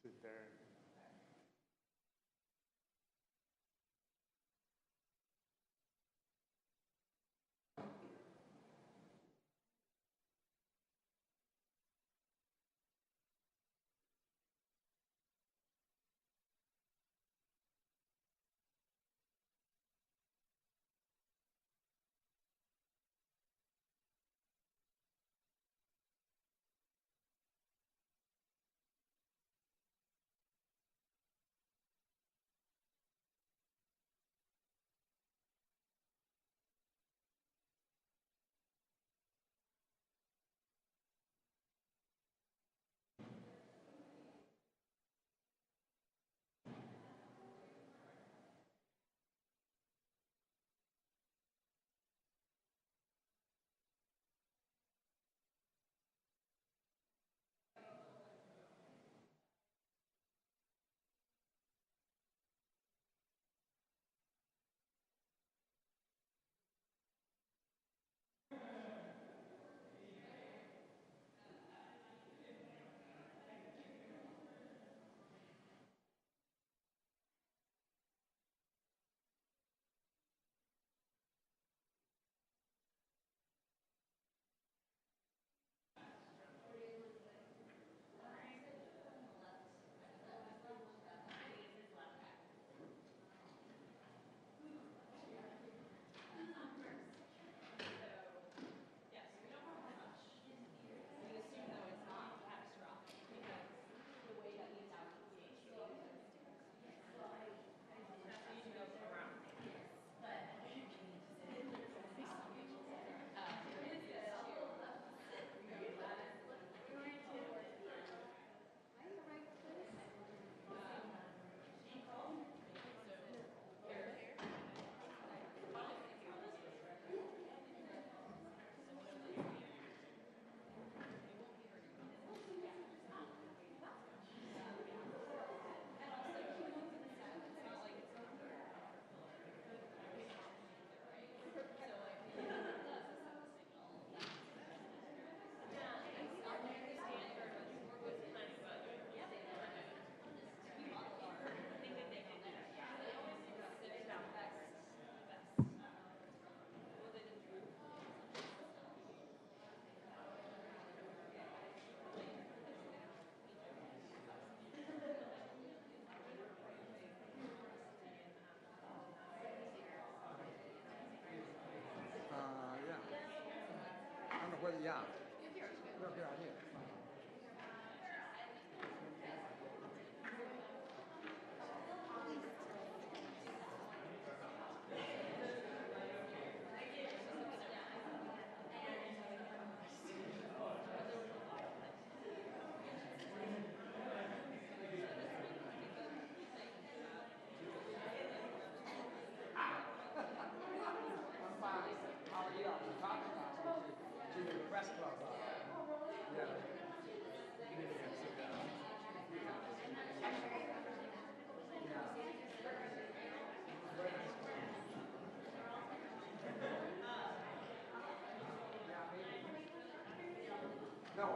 sit there. Yeah. I don't know whether, yeah. No, here, I did. I'm fine. How are you? I was talking about you to the press club. Yeah. You need to get sit down. No.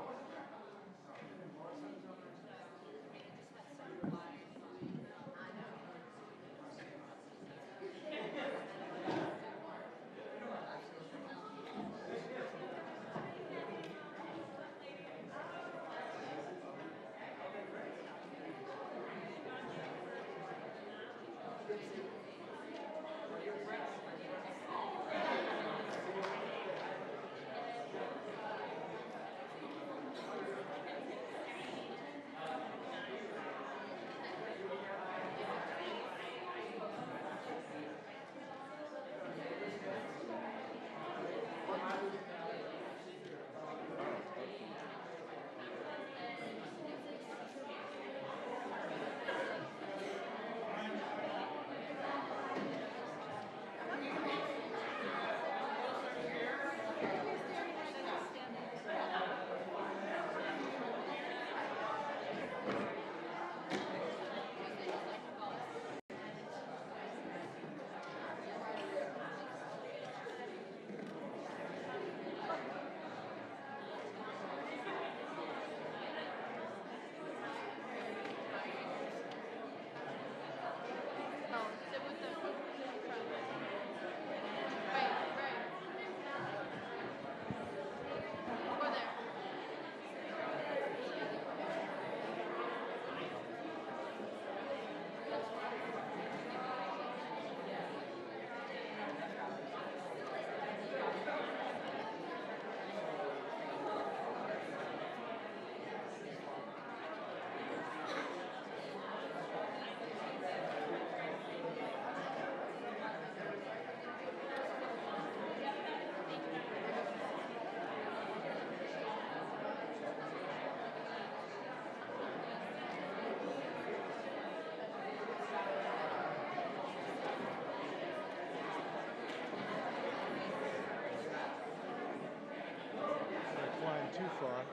too far.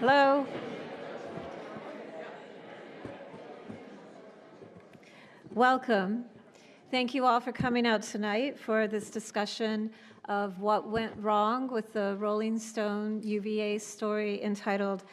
Hello. Welcome. Thank you all for coming out tonight for this discussion of what went wrong with the Rolling Stone UVA story entitled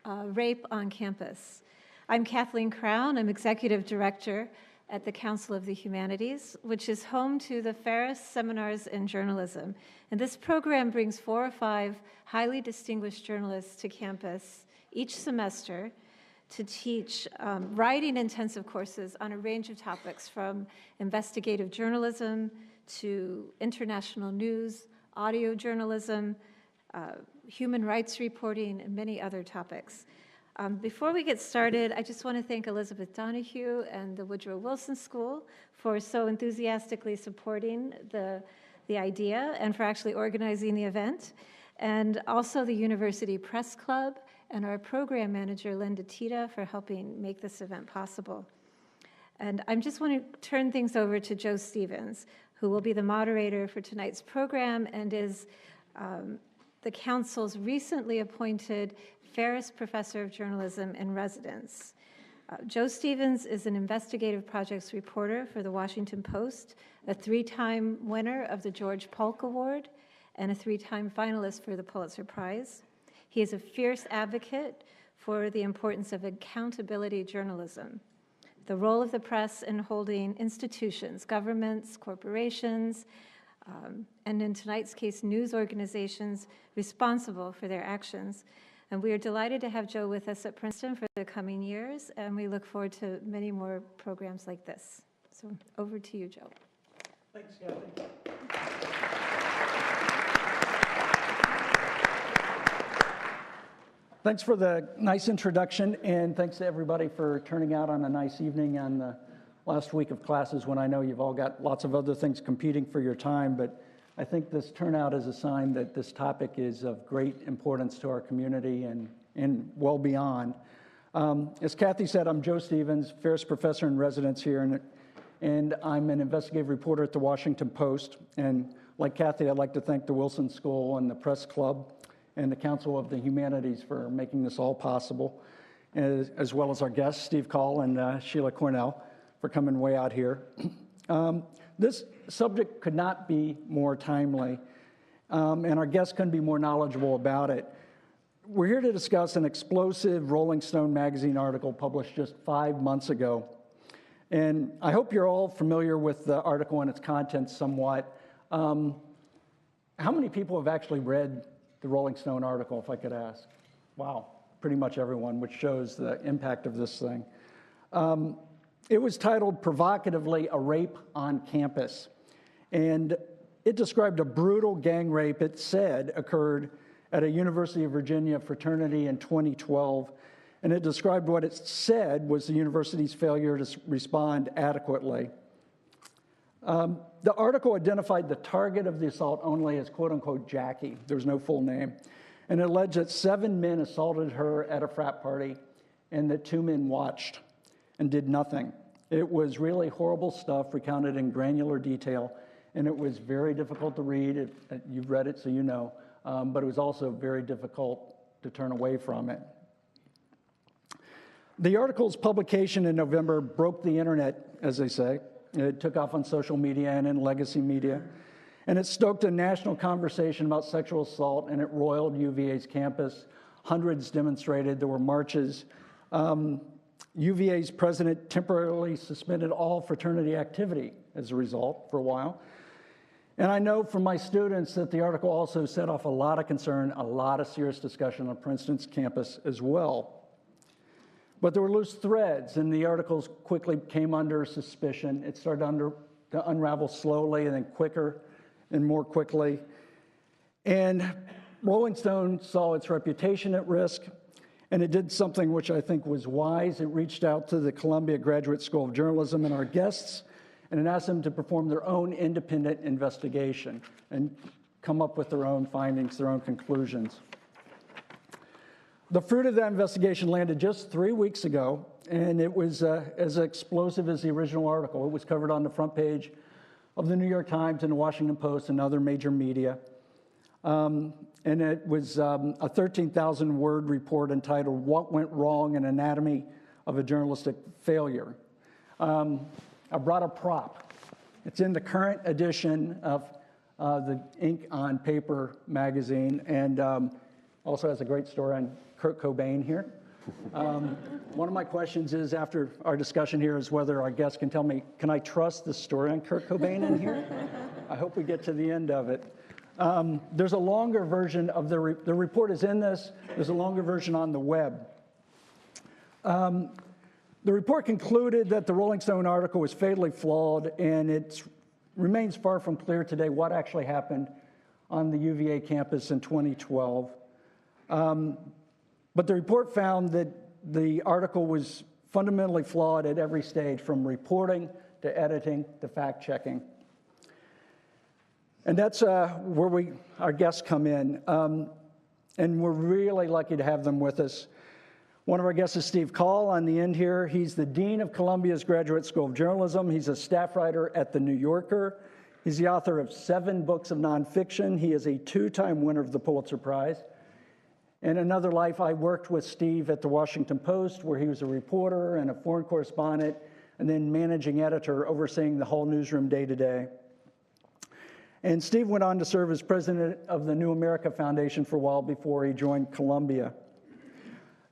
Rape on Campus. I'm Kathleen Crown. I'm Executive Director at the Council of the Humanities, which is home to the Ferris Seminars in Journalism. And this program brings 4 or 5 highly distinguished journalists to campus each semester to teach writing-intensive courses on a range of topics, from investigative journalism to international news, audio journalism, human rights reporting, and many other topics. Before we get started, I just want to thank Elizabeth Donahue and the Woodrow Wilson School for so enthusiastically supporting the idea and for actually organizing the event, and also the University Press Club and our program manager, Linda Tita, for helping make this event possible. And I just want to turn things over to Joe Stevens, who will be the moderator for tonight's program and is the Council's recently appointed Ferris Professor of Journalism in Residence. Joe Stevens is an investigative projects reporter for the Washington Post, a 3-time winner of the George Polk Award, and a 3-time finalist for the Pulitzer Prize. He is a fierce advocate for the importance of accountability journalism, the role of the press in holding institutions, governments, corporations, and in tonight's case, news organizations responsible for their actions. And we are delighted to have Joe with us at Princeton for the coming years, and we look forward to many more programs like this. So over to you, Joe. Thanks, Kathy. Thanks for the nice introduction, and thanks to everybody for turning out on a nice evening on the last week of classes when I know you've all got lots of other things competing for your time, but I think this turnout is a sign that this topic is of great importance to our community and well beyond. As Kathy said, I'm Joe Stevens, Ferris Professor in Residence here, and I'm an investigative reporter at the Washington Post. And like Kathy, I'd like to thank the Wilson School and the Press Club and the Council of the Humanities for making this all possible, as well as our guests, Steve Call and Sheila Cornell, for coming way out here. This subject could not be more timely, and our guests couldn't be more knowledgeable about it. We're here to discuss an explosive Rolling Stone magazine article published just 5 months ago. And I hope you're all familiar with the article and its contents somewhat. How many people have actually read the Rolling Stone article, if I could ask? Wow, pretty much everyone, which shows the impact of this thing. It was titled provocatively, "A Rape on Campus." And it described a brutal gang rape, it said, occurred at a University of Virginia fraternity in 2012. And it described what it said was the university's failure to respond adequately. The article identified the target of the assault only as quote-unquote Jackie. There was no full name. And it alleged that 7 men assaulted her at a frat party and that 2 men watched and did nothing. It was really horrible stuff recounted in granular detail, and it was very difficult to read. You've read it, so you know, but it was also very difficult to turn away from it. The article's publication in November broke the internet, as they say. It took off on social media and in legacy media, and it stoked a national conversation about sexual assault, and it roiled UVA's campus. Hundreds demonstrated. There were marches. UVA's president temporarily suspended all fraternity activity as a result for a while. And I know from my students that the article also set off a lot of concern, a lot of serious discussion on Princeton's campus as well. But there were loose threads, and the articles quickly came under suspicion. It started to unravel slowly and then quicker and more quickly. And Rolling Stone saw its reputation at risk, and it did something which I think was wise. It reached out to the Columbia Graduate School of Journalism and our guests, and it asked them to perform their own independent investigation and come up with their own findings, their own conclusions. The fruit of that investigation landed just 3 weeks ago, and it was as explosive as the original article. It was covered on the front page of the New York Times and the Washington Post and other major media. And it was a 13,000-word report entitled "What Went Wrong? An Anatomy of a Journalistic Failure." I brought a prop. It's in the current edition of the Ink on Paper magazine, and also has a great story on Kurt Cobain here. One of my questions is, after our discussion here, is whether our guests can tell me, can I trust the story on Kurt Cobain in here? I hope we get to the end of it. There's a longer version of the report is in this. There's a longer version on the web. The report concluded that the Rolling Stone article was fatally flawed, and it remains far from clear today what actually happened on the UVA campus in 2012. But the report found that the article was fundamentally flawed at every stage, from reporting to editing to fact-checking. And that's where our guests come in. And we're really lucky to have them with us. One of our guests is Steve Call on the end here. He's the Dean of Columbia's Graduate School of Journalism. He's a staff writer at The New Yorker. He's the author of 7 books of nonfiction. He is a 2-time winner of the Pulitzer Prize. In another life, I worked with Steve at the Washington Post, where he was a reporter and a foreign correspondent, and then managing editor, overseeing the whole newsroom day to day. And Steve went on to serve as president of the New America Foundation for a while before he joined Columbia.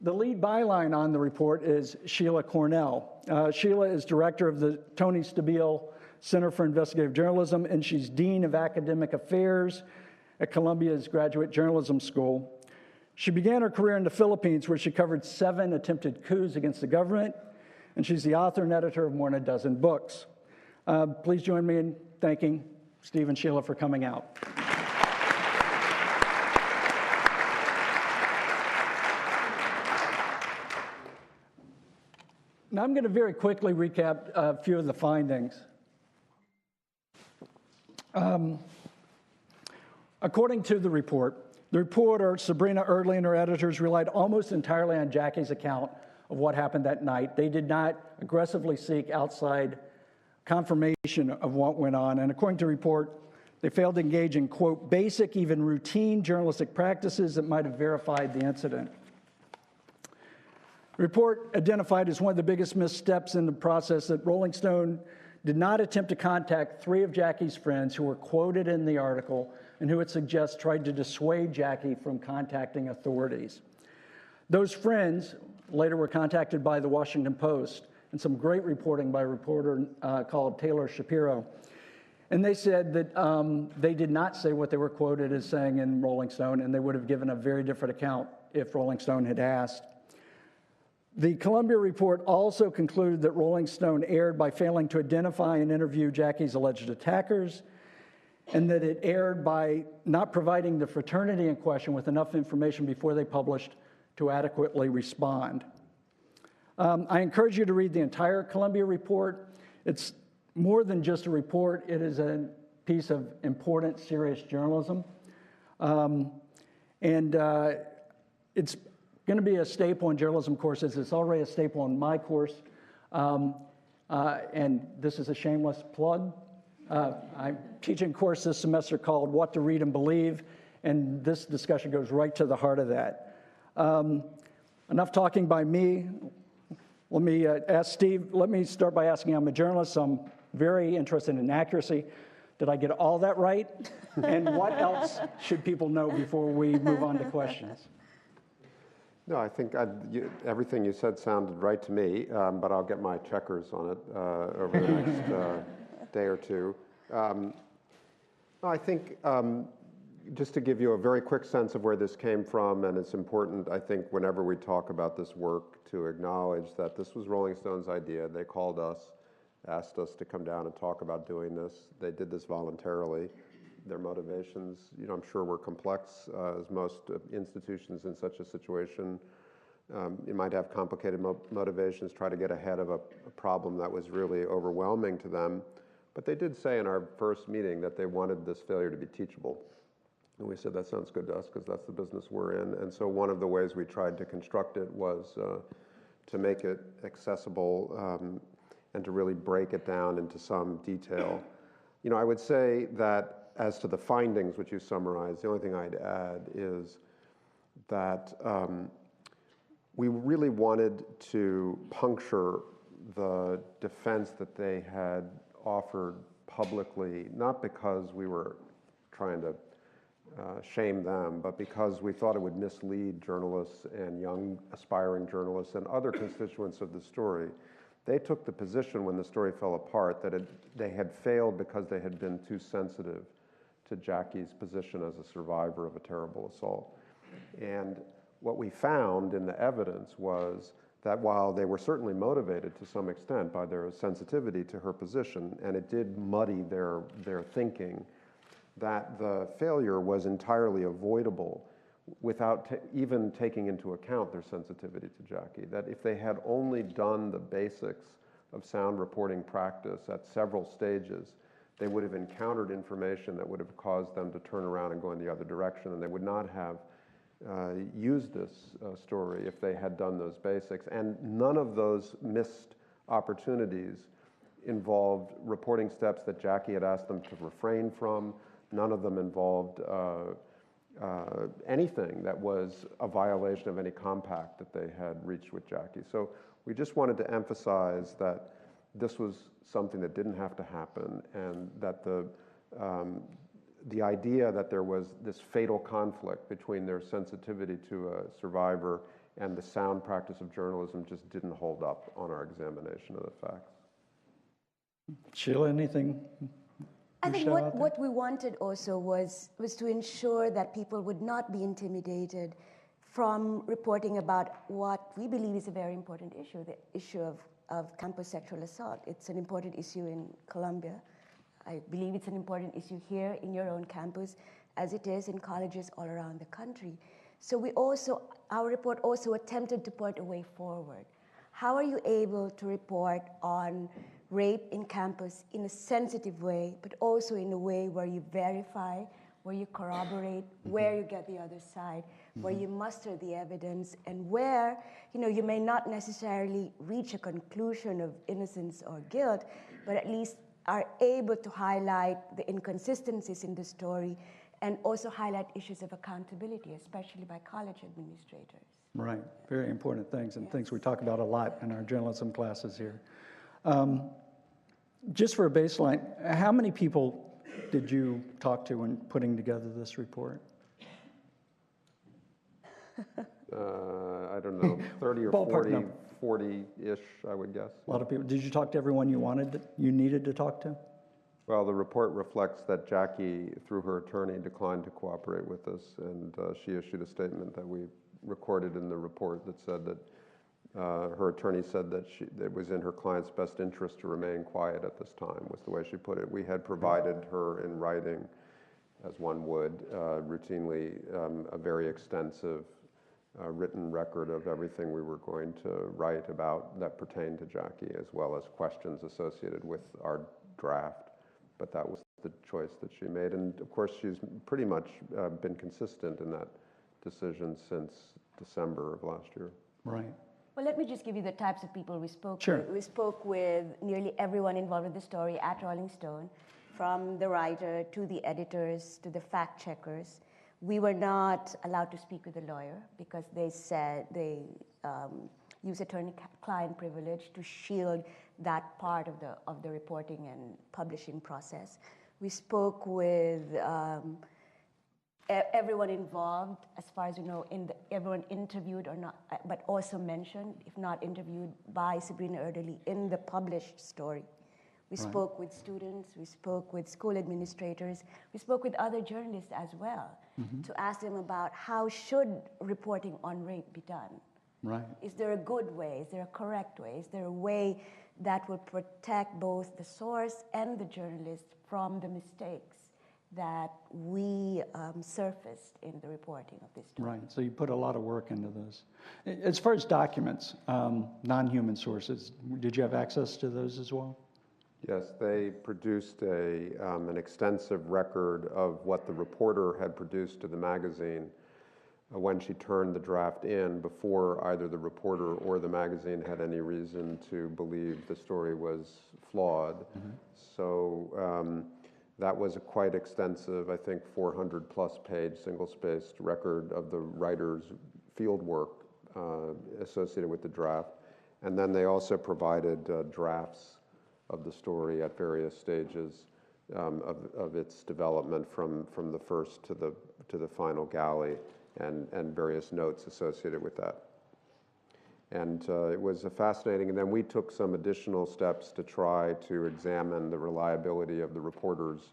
The lead byline on the report is Sheila Cornell. Sheila is director of the Tony Stabile Center for Investigative Journalism, and she's dean of academic affairs at Columbia's Graduate Journalism School. She began her career in the Philippines, where she covered 7 attempted coups against the government, and she's the author and editor of more than a dozen books. Please join me in thanking Steve and Sheila for coming out. Now, I'm going to very quickly recap a few of the findings. According to the report, the reporter, Sabrina Erdley, and her editors relied almost entirely on Jackie's account of what happened that night. They did not aggressively seek outside confirmation of what went on. And according to the report, they failed to engage in, quote, basic, even routine journalistic practices that might have verified the incident. The report identified as one of the biggest missteps in the process that Rolling Stone did not attempt to contact 3 of Jackie's friends who were quoted in the article and who it suggests tried to dissuade Jackie from contacting authorities. Those friends later were contacted by the Washington Post and some great reporting by a reporter called Taylor Shapiro. And they said that they did not say what they were quoted as saying in Rolling Stone, and they would have given a very different account if Rolling Stone had asked. The Columbia report also concluded that Rolling Stone erred by failing to identify and interview Jackie's alleged attackers, and that it erred by not providing the fraternity in question with enough information before they published to adequately respond. I encourage you to read the entire Columbia report. It's more than just a report. It is a piece of important, serious journalism. It's going to be a staple in journalism courses. It's already a staple in my course. And this is a shameless plug. I'm teaching a course this semester called What to Read and Believe, and this discussion goes right to the heart of that. Enough talking by me. Let me ask Steve, let me start by asking, I'm a journalist, so I'm very interested in accuracy. Did I get all that right? And what else should people know before we move on to questions? No, I think everything you said sounded right to me, but I'll get my checkers on it over the next day or two. I think just to give you a very quick sense of where this came from, and it's important, I think, whenever we talk about this work, to acknowledge that this was Rolling Stone's idea. They called us, asked us to come down and talk about doing this. They did this voluntarily. Their motivations, I'm sure were complex, as most institutions in such a situation. You might have complicated motivations, try to get ahead of a problem that was really overwhelming to them. But they did say in our first meeting that they wanted this failure to be teachable. And we said, that sounds good to us, because that's the business we're in. And so one of the ways we tried to construct it was to make it accessible and to really break it down into some detail. I would say that as to the findings which you summarized, the only thing I'd add is that we really wanted to puncture the defense that they had offered publicly, not because we were trying to shame them, but because we thought it would mislead journalists and young aspiring journalists and other constituents of the story. They took the position when the story fell apart that they had failed because they had been too sensitive to Jackie's position as a survivor of a terrible assault. And what we found in the evidence was that while they were certainly motivated to some extent by their sensitivity to her position, and it did muddy their thinking, that the failure was entirely avoidable without even taking into account their sensitivity to Jackie. That if they had only done the basics of sound reporting practice at several stages, they would have encountered information that would have caused them to turn around and go in the other direction, and they would not have used this story if they had done those basics. And none of those missed opportunities involved reporting steps that Jackie had asked them to refrain from. None of them involved anything that was a violation of any compact that they had reached with Jackie. So we just wanted to emphasize that this was something that didn't have to happen, and that the idea that there was this fatal conflict between their sensitivity to a survivor and the sound practice of journalism just didn't hold up on our examination of the facts. Sheila, anything? I think what we wanted also was to ensure that people would not be intimidated from reporting about what we believe is a very important issue, the issue of campus sexual assault. It's an important issue in Columbia. I believe it's an important issue here in your own campus, as it is in colleges all around the country. So our report also attempted to point a way forward. How are you able to report on rape in campus in a sensitive way, but also in a way where you verify, where you corroborate, where you get the other side, where you muster the evidence, and where you may not necessarily reach a conclusion of innocence or guilt, but at least are able to highlight the inconsistencies in the story and also highlight issues of accountability, especially by college administrators. Right, very important things, and things we talk about a lot in our journalism classes here. Just for a baseline, how many people did you talk to when putting together this report? I don't know, 30 or Ballpark 40-ish, I would guess. A lot of people. Did you talk to everyone you needed to talk to? Well, the report reflects that Jackie, through her attorney, declined to cooperate with us, and she issued a statement that we recorded in the report that said that her attorney said that it was in her client's best interest to remain quiet at this time, was the way she put it. We had provided her in writing, as one would, routinely, a very extensive written record of everything we were going to write about that pertained to Jackie, as well as questions associated with our draft. But that was the choice that she made. And of course, she's pretty much been consistent in that decision since December of last year. Right. Well, let me just give you the types of people we spoke Sure. with. We spoke with nearly everyone involved with the story at Rolling Stone, from the writer to the editors to the fact checkers. We were not allowed to speak with a lawyer because they said they use attorney-client privilege to shield that part of the reporting and publishing process. We spoke with everyone involved, as far as you know, everyone interviewed or not, but also mentioned, if not interviewed, by Sabrina Erdely in the published story. We spoke with students, we spoke with school administrators, we spoke with other journalists as well, to ask them about how should reporting on rape be done. Right. Is there a good way? Is there a correct way? Is there a way that will protect both the source and the journalist from the mistakes that we surfaced in the reporting of this story? Right, so you put a lot of work into this. As far as documents, non-human sources, did you have access to those as well? Yes, they produced an extensive record of what the reporter had produced to the magazine when she turned the draft in, before either the reporter or the magazine had any reason to believe the story was flawed. So That was a quite extensive, I think 400-plus page single-spaced record of the writer's field work associated with the draft. And then they also provided drafts of the story at various stages of its development from the first to the final galley, and various notes associated with that. And it was fascinating. And then we took some additional steps to try to examine the reliability of the reporter's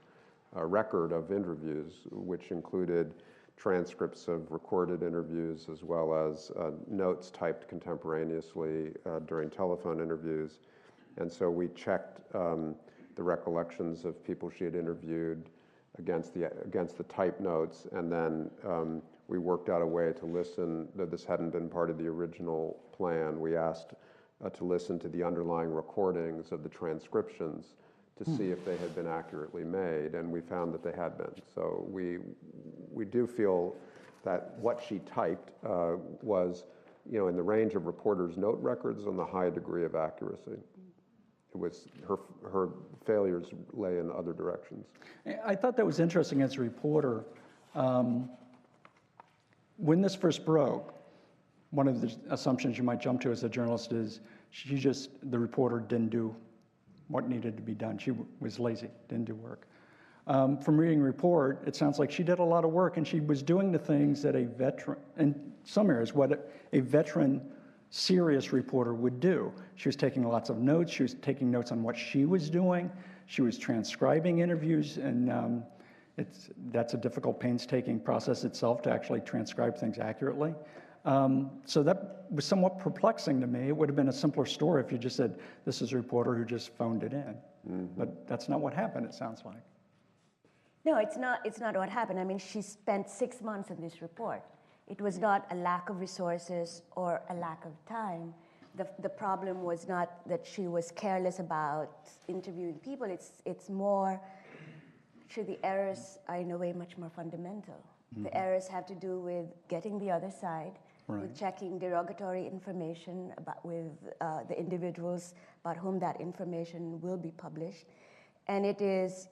record of interviews, which included transcripts of recorded interviews as well as notes typed contemporaneously during telephone interviews. And so we checked the recollections of people she had interviewed against the type notes, and then we worked out a way to listen. This hadn't been part of the original plan. We asked to listen to the underlying recordings of the transcriptions to see if they had been accurately made, and we found that they had been. So we do feel that what she typed was, in the range of reporters' note records on the high degree of accuracy. It was her failures lay in other directions. I thought that was interesting as a reporter. When this first broke, one of the assumptions you might jump to as a journalist is the reporter didn't do what needed to be done. She was lazy, didn't do work. From reading the report, it sounds like she did a lot of work, and she was doing the things that a veteran, in some areas, what a veteran serious reporter would do. She was taking lots of notes. She was taking notes on what she was doing. She was transcribing interviews, and that's a difficult, painstaking process itself to actually transcribe things accurately. So that was somewhat perplexing to me. It would have been a simpler story if you just said, this is a reporter who just phoned it in. Mm-hmm. But that's not what happened, it sounds like. No, it's not what happened. I mean, she spent 6 months in this report. It was not a lack of resources or a lack of time. The problem was not that she was careless about interviewing people. It's more, the errors are in a way much more fundamental. Mm-hmm. The errors have to do with getting the other side, right, with checking derogatory information with the individuals about whom that information will be published. And it is,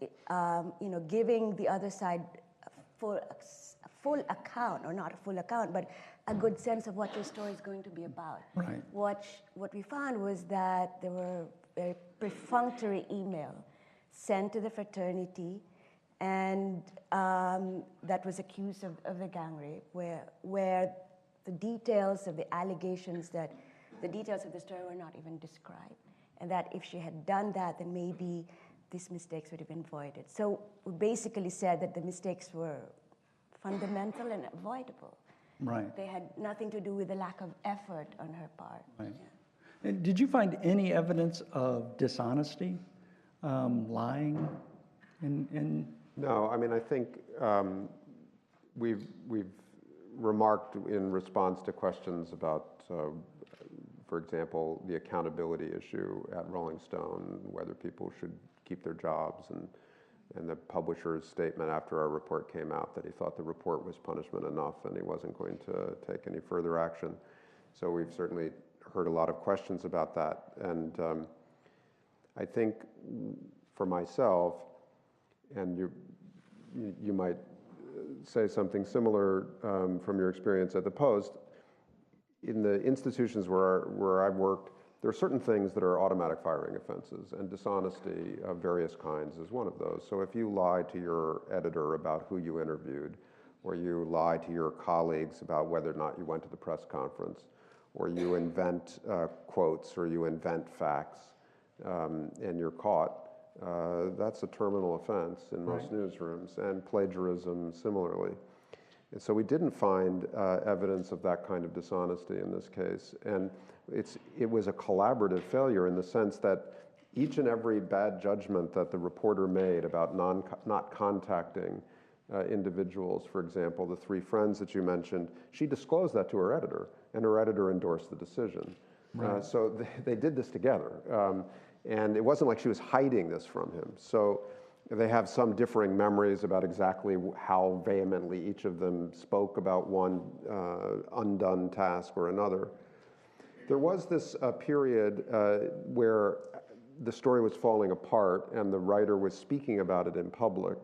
giving the other side a full account, or not a full account, but a good sense of what your story is going to be about. Right. What we found was that there were very perfunctory email sent to the fraternity, and that was accused of a gang rape, where the details of the allegations, the details of the story were not even described, and that if she had done that, then maybe these mistakes would have been avoided. So we basically said that the mistakes were fundamental and avoidable. Right. They had nothing to do with the lack of effort on her part. Right. Yeah. Did you find any evidence of dishonesty, lying in? No, I mean, I think we've remarked in response to questions about, for example, the accountability issue at Rolling Stone, whether people should keep their jobs, and the publisher's statement after our report came out that he thought the report was punishment enough and he wasn't going to take any further action. So we've certainly heard a lot of questions about that. And I think for myself, and you might say something similar from your experience at the Post, in the institutions where I've worked, there are certain things that are automatic firing offenses, and dishonesty of various kinds is one of those. So if you lie to your editor about who you interviewed, or you lie to your colleagues about whether or not you went to the press conference, or you invent quotes, or you invent facts, and you're caught, that's a terminal offense in most newsrooms, and plagiarism similarly. And so we didn't find evidence of that kind of dishonesty in this case. And it was a collaborative failure in the sense that each and every bad judgment that the reporter made about not contacting individuals, for example, the 3 friends that you mentioned, she disclosed that to her editor, and her editor endorsed the decision. Right. So they did this together. And it wasn't like she was hiding this from him. So they have some differing memories about exactly how vehemently each of them spoke about one undone task or another. There was this period where the story was falling apart and the writer was speaking about it in public,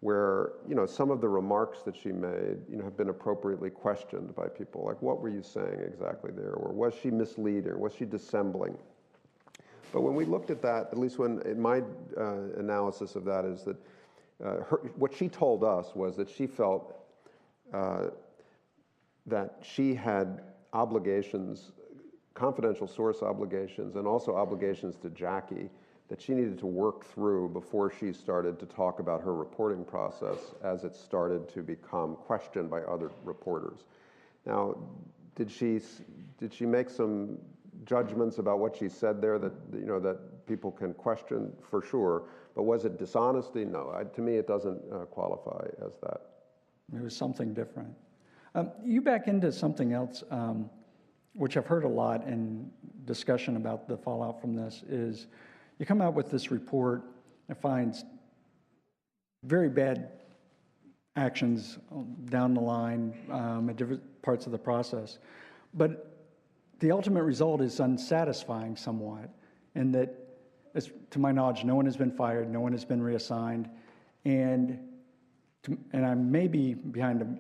where, some of the remarks that she made, have been appropriately questioned by people. Like, what were you saying exactly there? Or was she misleading? Was she dissembling? But when we looked at that, at least in my analysis of that, is that what she told us was that she felt that she had obligations, confidential source obligations, and also obligations to Jackie that she needed to work through before she started to talk about her reporting process as it started to become questioned by other reporters. Now, did she make some judgments about what she said there that people can question? For sure. But was it dishonesty? No. To me, it doesn't qualify as that. It was something different. You back into something else, which I've heard a lot in discussion about the fallout from this, is you come out with this report that finds very bad actions down the line at different parts of the process. But the ultimate result is unsatisfying somewhat, in that, to my knowledge, no one has been fired, no one has been reassigned, and I may be behind the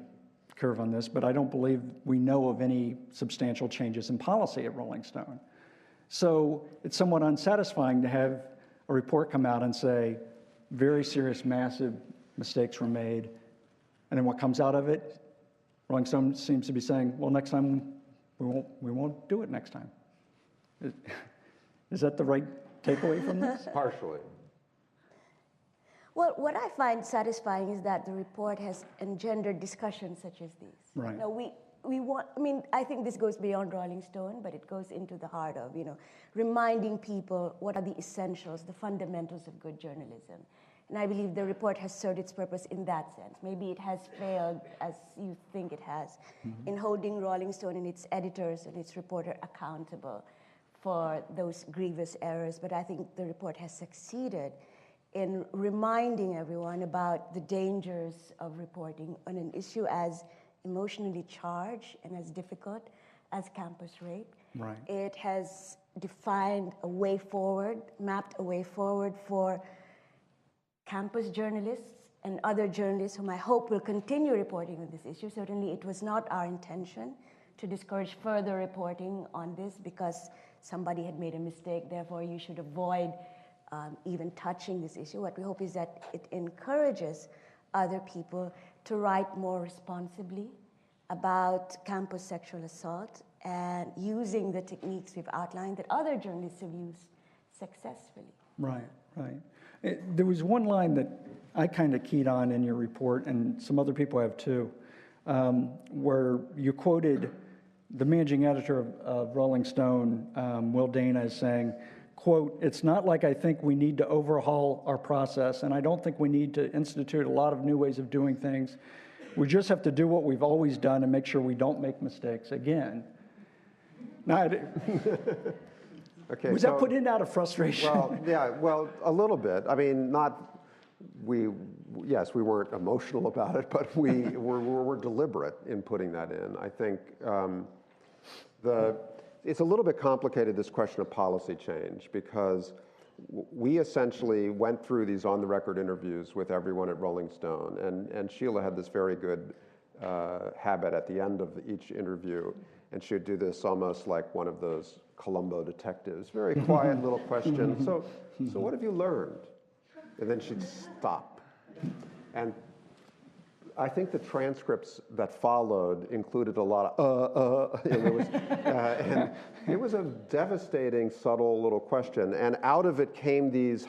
curve on this, but I don't believe we know of any substantial changes in policy at Rolling Stone. So it's somewhat unsatisfying to have a report come out and say very serious, massive mistakes were made, and then what comes out of it, Rolling Stone seems to be saying, well, next time we won't do it next time. Is that the right takeaway from this? Partially. Well, what I find satisfying is that the report has engendered discussions such as these. Right. Now, we want, I think this goes beyond Rolling Stone, but it goes into the heart of, reminding people what are the essentials, the fundamentals of good journalism. And I believe the report has served its purpose in that sense. Maybe it has failed, as you think it has, in holding Rolling Stone and its editors and its reporter accountable for those grievous errors. But I think the report has succeeded in reminding everyone about the dangers of reporting on an issue as emotionally charged and as difficult as campus rape. Right. It has defined a way forward, mapped a way forward for campus journalists and other journalists whom I hope will continue reporting on this issue. Certainly it was not our intention to discourage further reporting on this because somebody had made a mistake, therefore you should avoid even touching this issue. What we hope is that it encourages other people to write more responsibly about campus sexual assault and using the techniques we've outlined that other journalists have used successfully. Right. There was one line that I kind of keyed on in your report, and some other people have too, where you quoted the managing editor of Rolling Stone, Will Dana, as saying, quote, "It's not like I think we need to overhaul our process, and I don't think we need to institute a lot of new ways of doing things. We just have to do what we've always done and make sure we don't make mistakes again." Now, Okay, was that put in out of frustration? Well, a little bit. Yes, we weren't emotional about it, but we're deliberate in putting that in. I think it's a little bit complicated, this question of policy change, because we essentially went through these on-the-record interviews with everyone at Rolling Stone, and Sheila had this very good habit at the end of each interview, and she would do this almost like one of those Columbo detectives, very quiet little question. So what have you learned? And then she'd stop. And I think the transcripts that followed included a lot of and it was a devastating, subtle little question. And out of it came these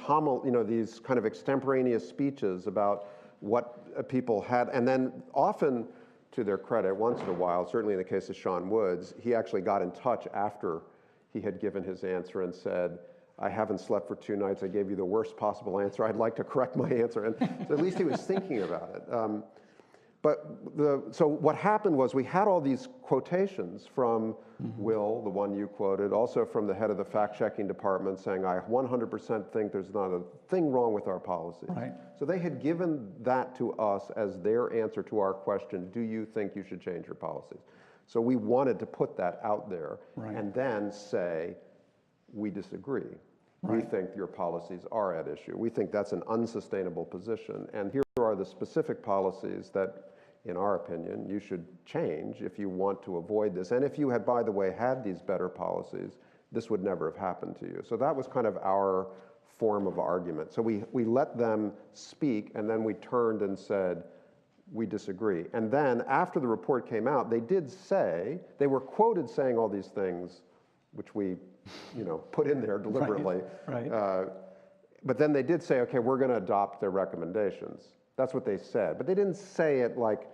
these kind of extemporaneous speeches about what people had, and then often, to their credit, once in a while, certainly in the case of Sean Woods, he actually got in touch after he had given his answer and said, "I haven't slept for 2 nights. I gave you the worst possible answer. I'd like to correct my answer." And so at least he was thinking about it. So what happened was we had all these quotations from Will, the one you quoted, also from the head of the fact-checking department saying, "I 100% think there's not a thing wrong with our policies." Right. So they had given that to us as their answer to our question, "Do you think you should change your policies?" So we wanted to put that out there and then say, "We disagree." We think your policies are at issue. We think that's an unsustainable position. And here are the specific policies that, in our opinion, you should change if you want to avoid this. And if you had, by the way, had these better policies, this would never have happened to you. So that was kind of our form of argument. So we let them speak, and then we turned and said, we disagree. And then after the report came out, they did say, they were quoted saying all these things, which we put in there deliberately. Right. But then they did say, okay, we're going to adopt their recommendations. That's what they said. But they didn't say it like,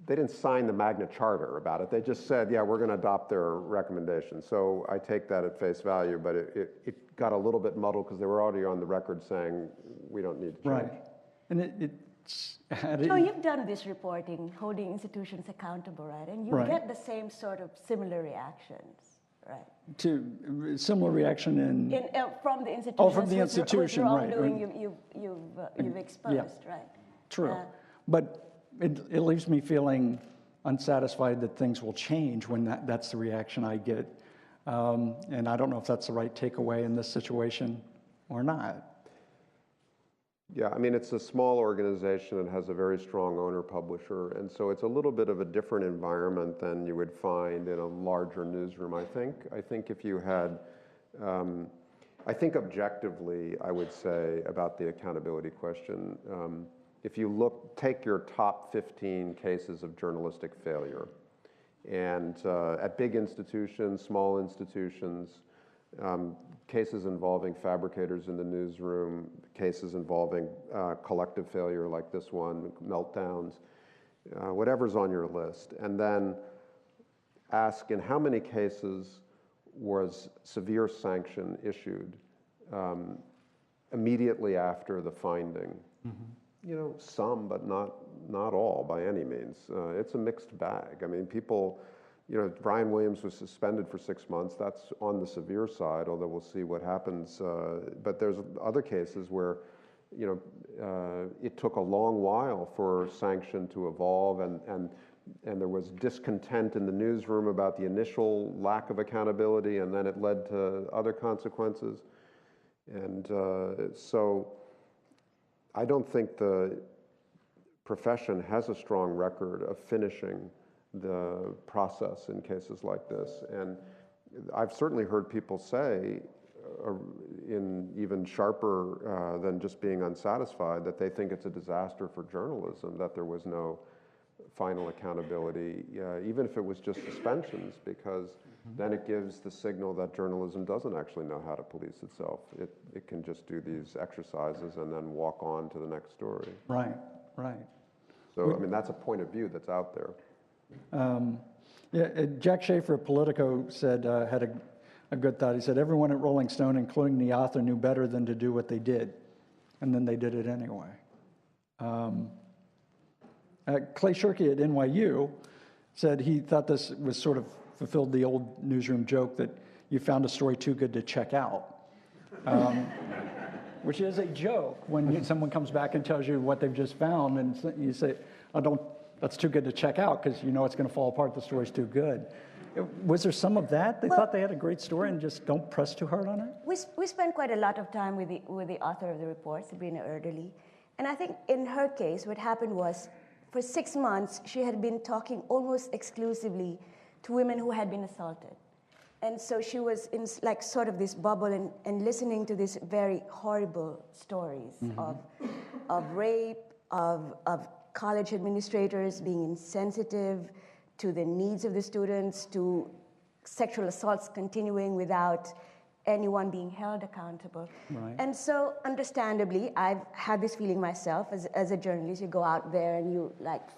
they didn't sign the Magna Charta about it. They just said, yeah, we're going to adopt their recommendations. So I take that at face value, but it got a little bit muddled because they were already on the record saying, we don't need to change. Right. And So you've done this reporting, holding institutions accountable, right? And you get the same sort of similar reactions, right? To similar reaction from the institutions. Oh, from the institution, right. You've exposed, right? True. But it leaves me feeling unsatisfied that things will change when that's the reaction I get. And I don't know if that's the right takeaway in this situation or not. Yeah, I mean, it's a small organization and has a very strong owner-publisher, and so it's a little bit of a different environment than you would find in a larger newsroom, I think. I think if you had, I think objectively, I would say about the accountability question, if you take your top 15 cases of journalistic failure, and at big institutions, small institutions, cases involving fabricators in the newsroom, cases involving collective failure like this one, meltdowns, whatever's on your list. And then ask in how many cases was severe sanction issued immediately after the finding. Mm-hmm. Some, but not all by any means. It's a mixed bag. I mean, people... Brian Williams was suspended for 6 months. That's on the severe side, although we'll see what happens. But there's other cases where, it took a long while for sanction to evolve, and there was discontent in the newsroom about the initial lack of accountability, and then it led to other consequences. And so I don't think the profession has a strong record of finishing the process in cases like this. And I've certainly heard people say, in even sharper than just being unsatisfied, that they think it's a disaster for journalism that there was no final accountability, even if it was just suspensions, because then it gives the signal that journalism doesn't actually know how to police itself. It can just do these exercises and then walk on to the next story. Right. So, I mean, that's a point of view that's out there. Jack Schaefer of Politico said, had a good thought. He said, everyone at Rolling Stone, including the author, knew better than to do what they did, and then they did it anyway. Clay Shirky at NYU said he thought this was sort of fulfilled the old newsroom joke that you found a story too good to check out, which is a joke when someone comes back and tells you what they've just found, and you say, that's too good to check out because it's going to fall apart. The story's too good. Was there some of that? They thought they had a great story and just don't press too hard on it? We spent quite a lot of time with the author of the report, Sabrina Erdely. And I think in her case, what happened was, for 6 months, she had been talking almost exclusively to women who had been assaulted. And so she was in like sort of this bubble and listening to these very horrible stories of rape, of college administrators being insensitive to the needs of the students, to sexual assaults continuing without anyone being held accountable. Right. And so, understandably, I've had this feeling myself as a journalist. You go out there and you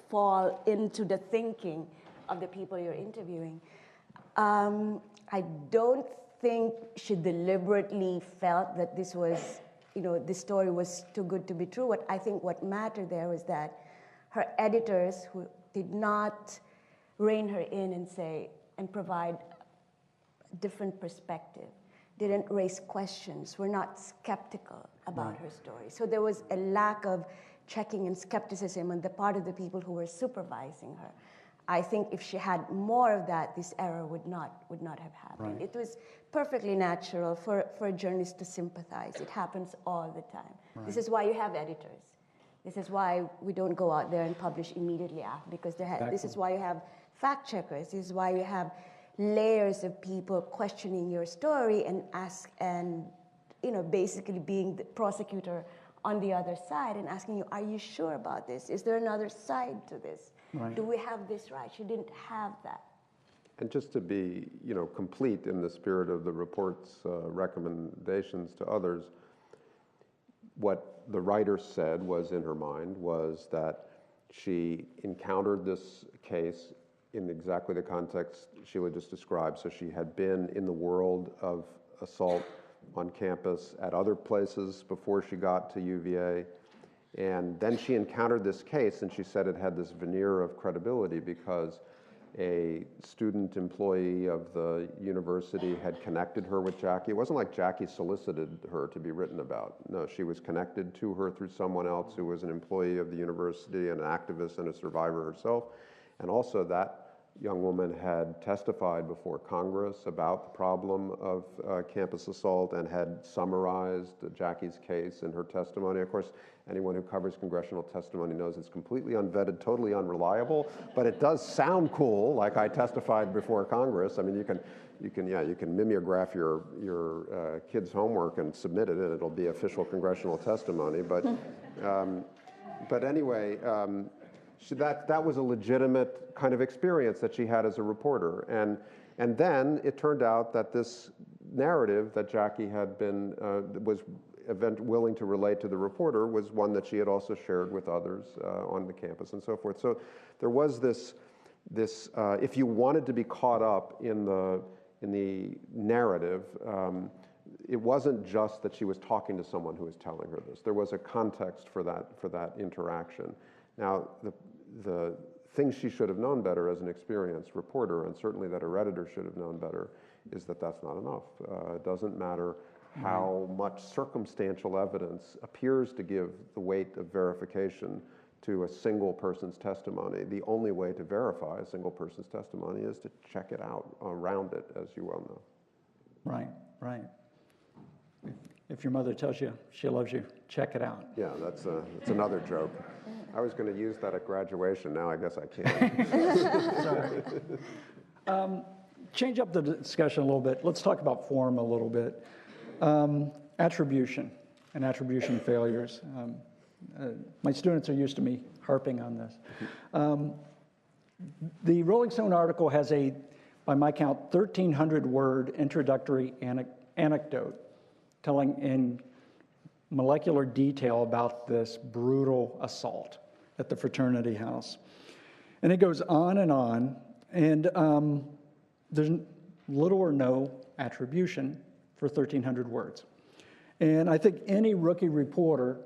fall into the thinking of the people you're interviewing. I don't think she deliberately felt that this was, this story was too good to be true. I think what mattered there was that her editors, who did not rein her in and provide a different perspective, didn't raise questions, were not skeptical about her story. So there was a lack of checking and skepticism on the part of the people who were supervising her. I think if she had more of that, this error would not have happened. Right. It was perfectly natural for a journalist to sympathize. It happens all the time. Right. This is why you have editors. This is why we don't go out there and publish immediately after, because this is why you have fact checkers. This is why you have layers of people questioning your story and basically being the prosecutor on the other side and asking you, are you sure about this? Is there another side to this? Right. Do we have this right? She didn't have that. And just to be, complete in the spirit of the report's recommendations to others, what the writer said was in her mind was that she encountered this case in exactly the context Sheila just described. So she had been in the world of assault on campus at other places before she got to UVA. And then she encountered this case, and she said it had this veneer of credibility because a student employee of the university had connected her with Jackie. It wasn't like Jackie solicited her to be written about. No, she was connected to her through someone else who was an employee of the university and an activist and a survivor herself. And also that young woman had testified before Congress about the problem of campus assault and had summarized Jackie's case in her testimony. Of course, anyone who covers congressional testimony knows it's completely unvetted, totally unreliable, but it does sound cool, like I testified before Congress. I mean, you can mimeograph your kid's homework and submit it, and it'll be official congressional testimony. But anyway, that was a legitimate kind of experience that she had as a reporter. And then it turned out that this narrative that Jackie had been, was willing to relate to the reporter was one that she had also shared with others on the campus and so forth. So there was this if you wanted to be caught up in the narrative, it wasn't just that she was talking to someone who was telling her this. There was a context for that interaction. Now, the things she should have known better as an experienced reporter, and certainly that her editor should have known better, is that that's not enough. It doesn't matter how much circumstantial evidence appears to give the weight of verification to a single person's testimony. The only way to verify a single person's testimony is to check it out around it, as you well know. Right. If your mother tells you she loves you, check it out. Yeah, that's another joke. I was going to use that at graduation. Now I guess I can't. Change up the discussion a little bit. Let's talk about form a little bit. Attribution and attribution failures. My students are used to me harping on this. The Rolling Stone article has by my count, 1,300-word introductory anecdote telling in molecular detail about this brutal assault at the fraternity house. And it goes on, and there's little or no attribution for 1,300 words. And I think any rookie reporter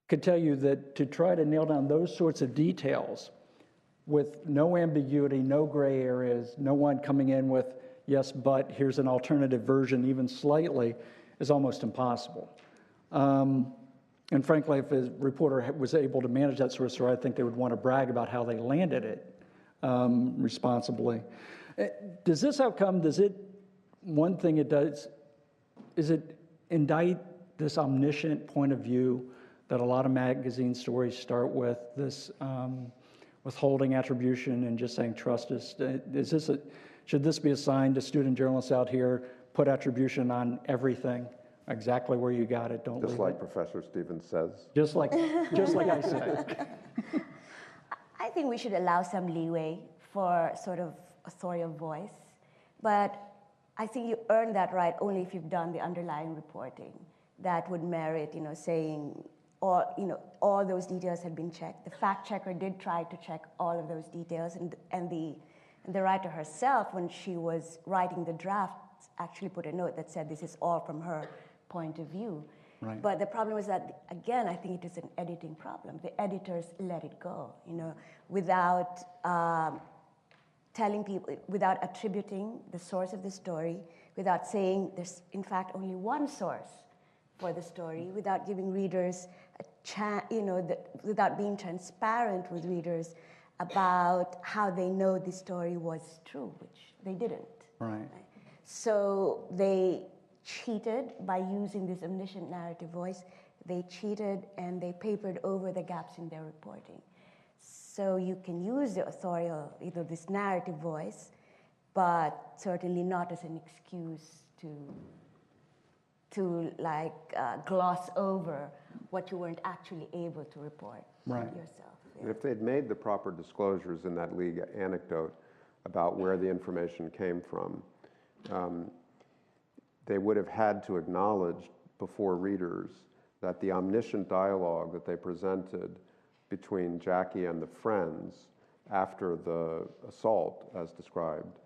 could tell you that to try to nail down those sorts of details with no ambiguity, no gray areas, no one coming in with, yes, but here's an alternative version, even slightly, is almost impossible. And frankly, if a reporter was able to manage that sort of story, I think they would want to brag about how they landed it responsibly. Does this outcome, one thing it does, is it indict this omniscient point of view that a lot of magazine stories start with, this withholding attribution and just saying trust us? Should this be a sign to student journalists out here, put attribution on everything, exactly where you got it, don't leave it? Just like Professor Stevens says. Just like I said. I think we should allow some leeway for sort of authorial voice, but I think you earn that right only if you've done the underlying reporting that would merit, saying, all those details had been checked. The fact checker did try to check all of those details, and the writer herself, when she was writing the draft, actually put a note that said this is all from her point of view. Right. But the problem was that, again, I think it is an editing problem. The editors let it go, without telling people, without attributing the source of the story, without saying there's, in fact, only one source for the story, without giving readers a chance, without being transparent with readers about how they know the story was true, which they didn't. Right. So they cheated by using this omniscient narrative voice. They cheated and they papered over the gaps in their reporting. So you can use the authorial, this narrative voice, but certainly not as an excuse to gloss over what you weren't actually able to report yourself. Yeah. If they'd made the proper disclosures in that league anecdote about where the information came from, they would have had to acknowledge before readers that the omniscient dialogue that they presented between Jackie and the friends after the assault, as described,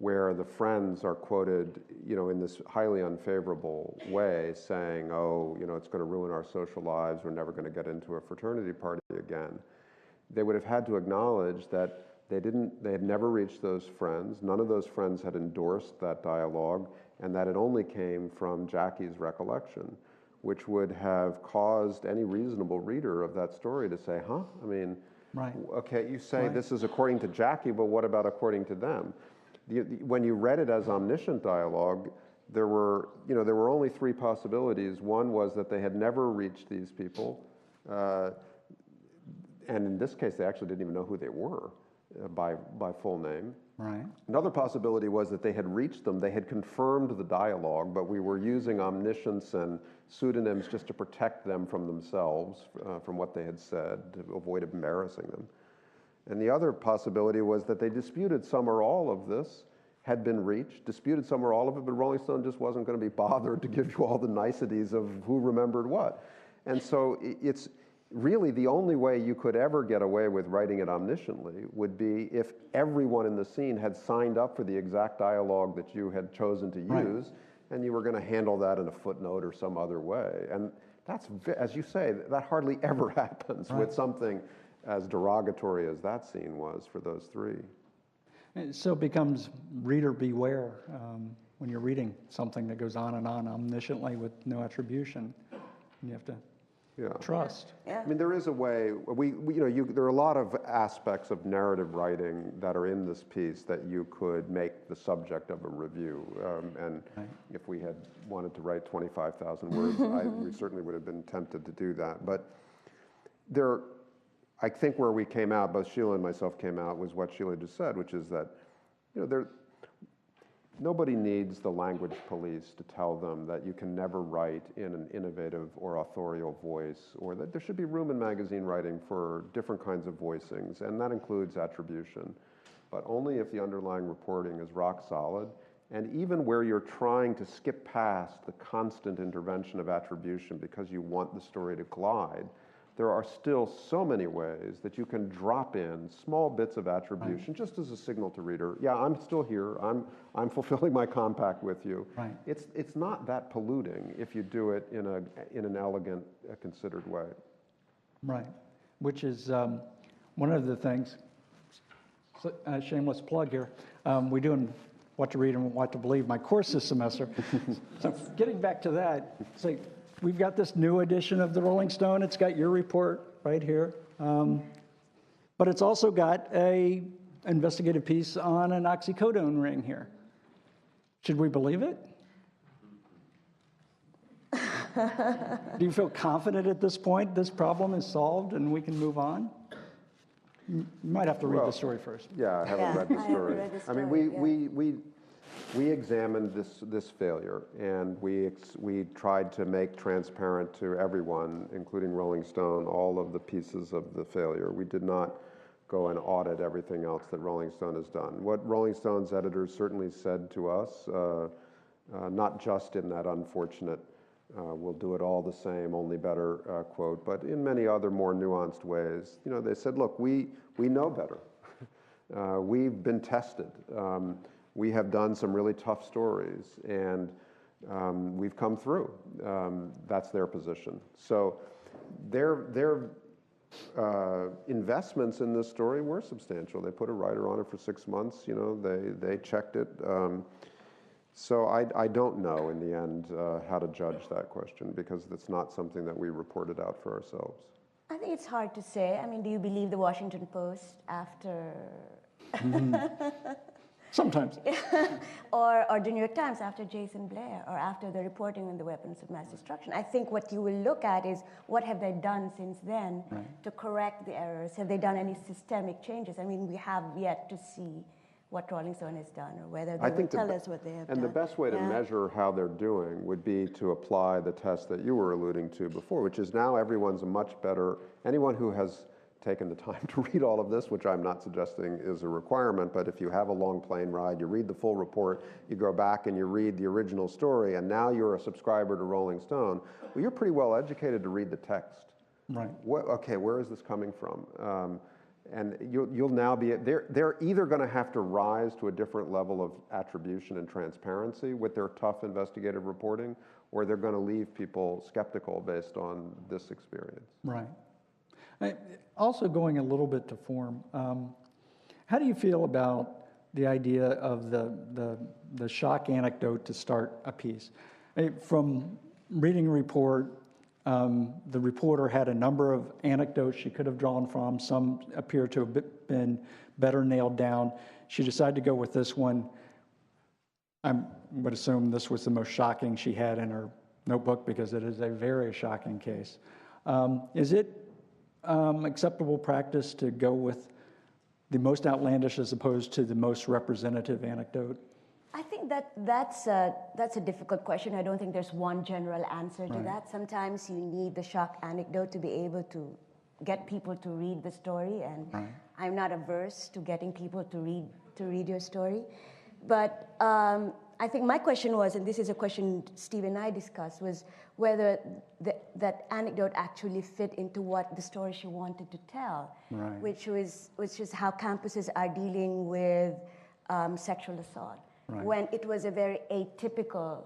where the friends are quoted, in this highly unfavorable way, saying, "Oh, it's going to ruin our social lives. We're never going to get into a fraternity party again." They would have had to acknowledge that they had never reached those friends. None of those friends had endorsed that dialogue, and that it only came from Jackie's recollection, which would have caused any reasonable reader of that story to say, "Huh? I mean, Right. Okay, you say this is according to Jackie, but what about according to them?" When you read it as omniscient dialogue, there were only three possibilities. One was that they had never reached these people, and in this case, they actually didn't even know who they were by full name. Right. Another possibility was that they had reached them, they had confirmed the dialogue, but we were using omniscience and pseudonyms just to protect them from themselves, from what they had said, to avoid embarrassing them. And the other possibility was that they disputed some or all of this, had been reached, disputed some or all of it, but Rolling Stone just wasn't going to be bothered to give you all the niceties of who remembered what. And so it's really the only way you could ever get away with writing it omnisciently would be if everyone in the scene had signed up for the exact dialogue that you had chosen to use, and you were going to handle that in a footnote or some other way. And that's, as you say, that hardly ever happens with something as derogatory as that scene was for those three. And so it becomes reader beware when you're reading something that goes on and on omnisciently with no attribution. You have to trust. Yeah. I mean, there is a way. There are a lot of aspects of narrative writing that are in this piece that you could make the subject of a review. And if we had wanted to write 25,000 words, we certainly would have been tempted to do that. But I think where we came out, both Sheila and myself came out, was what Sheila just said, which is that nobody needs the language police to tell them that you can never write in an innovative or authorial voice, or that there should be room in magazine writing for different kinds of voicings, and that includes attribution, but only if the underlying reporting is rock solid. And even where you're trying to skip past the constant intervention of attribution because you want the story to glide, there are still so many ways that you can drop in small bits of attribution just as a signal to reader. Yeah, I'm still here. I'm fulfilling my compact with you. Right. It's not that polluting if you do it in an elegant, considered way. Right. Which is one of the things. Shameless plug here. We're doing What to Read and What to Believe, my course this semester. So getting back to that, we've got this new edition of the Rolling Stone. It's got your report right here. But it's also got a investigative piece on an oxycodone ring here. Should we believe it? Do you feel confident at this point this problem is solved and we can move on? You might have to read the story first. Yeah, I haven't read the story. read the I mean, we examined this failure, and we tried to make transparent to everyone, including Rolling Stone, all of the pieces of the failure. We did not go and audit everything else that Rolling Stone has done. What Rolling Stone's editors certainly said to us, not just in that unfortunate we'll do it all the same, only better quote, but in many other more nuanced ways. They said, look, we know better. We've been tested. We have done some really tough stories, and we've come through. That's their position. So their investments in this story were substantial. They put a writer on it for 6 months. They checked it. So I don't know in the end how to judge that question, because it's not something that we reported out for ourselves. I think it's hard to say. I mean, do you believe the Washington Post after... Sometimes. or the New York Times after Jason Blair, or after the reporting on the weapons of mass destruction? I think what you will look at is what have they done since then to correct the errors? Have they done any systemic changes? I mean, we have yet to see what Rolling Stone has done, or whether they will tell us what they have done. And the best way to measure how they're doing would be to apply the test that you were alluding to before, which is now everyone's a much better, anyone who has taken the time to read all of this, which I'm not suggesting is a requirement, but if you have a long plane ride, you read the full report, you go back and you read the original story, and now you're a subscriber to Rolling Stone, well, you're pretty well educated to read the text. Right. Okay, where is this coming from? And you'll now be, they're either going to have to rise to a different level of attribution and transparency with their tough investigative reporting, or they're going to leave people skeptical based on this experience. Right. Also going a little bit to form, how do you feel about the idea of the shock anecdote to start a piece? From reading a report, the reporter had a number of anecdotes she could have drawn from. Some appear to have been better nailed down. She decided to go with this one. I would assume this was the most shocking she had in her notebook, because it is a very shocking case. Is it acceptable practice to go with the most outlandish as opposed to the most representative anecdote? I think that's a difficult question. I don't think there's one general answer to that. Sometimes you need the shock anecdote to be able to get people to read the story, and I'm not averse to getting people to read your story. But I think my question was, and this is a question Steve and I discussed, was whether that anecdote actually fit into what the story she wanted to tell, which is how campuses are dealing with sexual assault. When it was a very atypical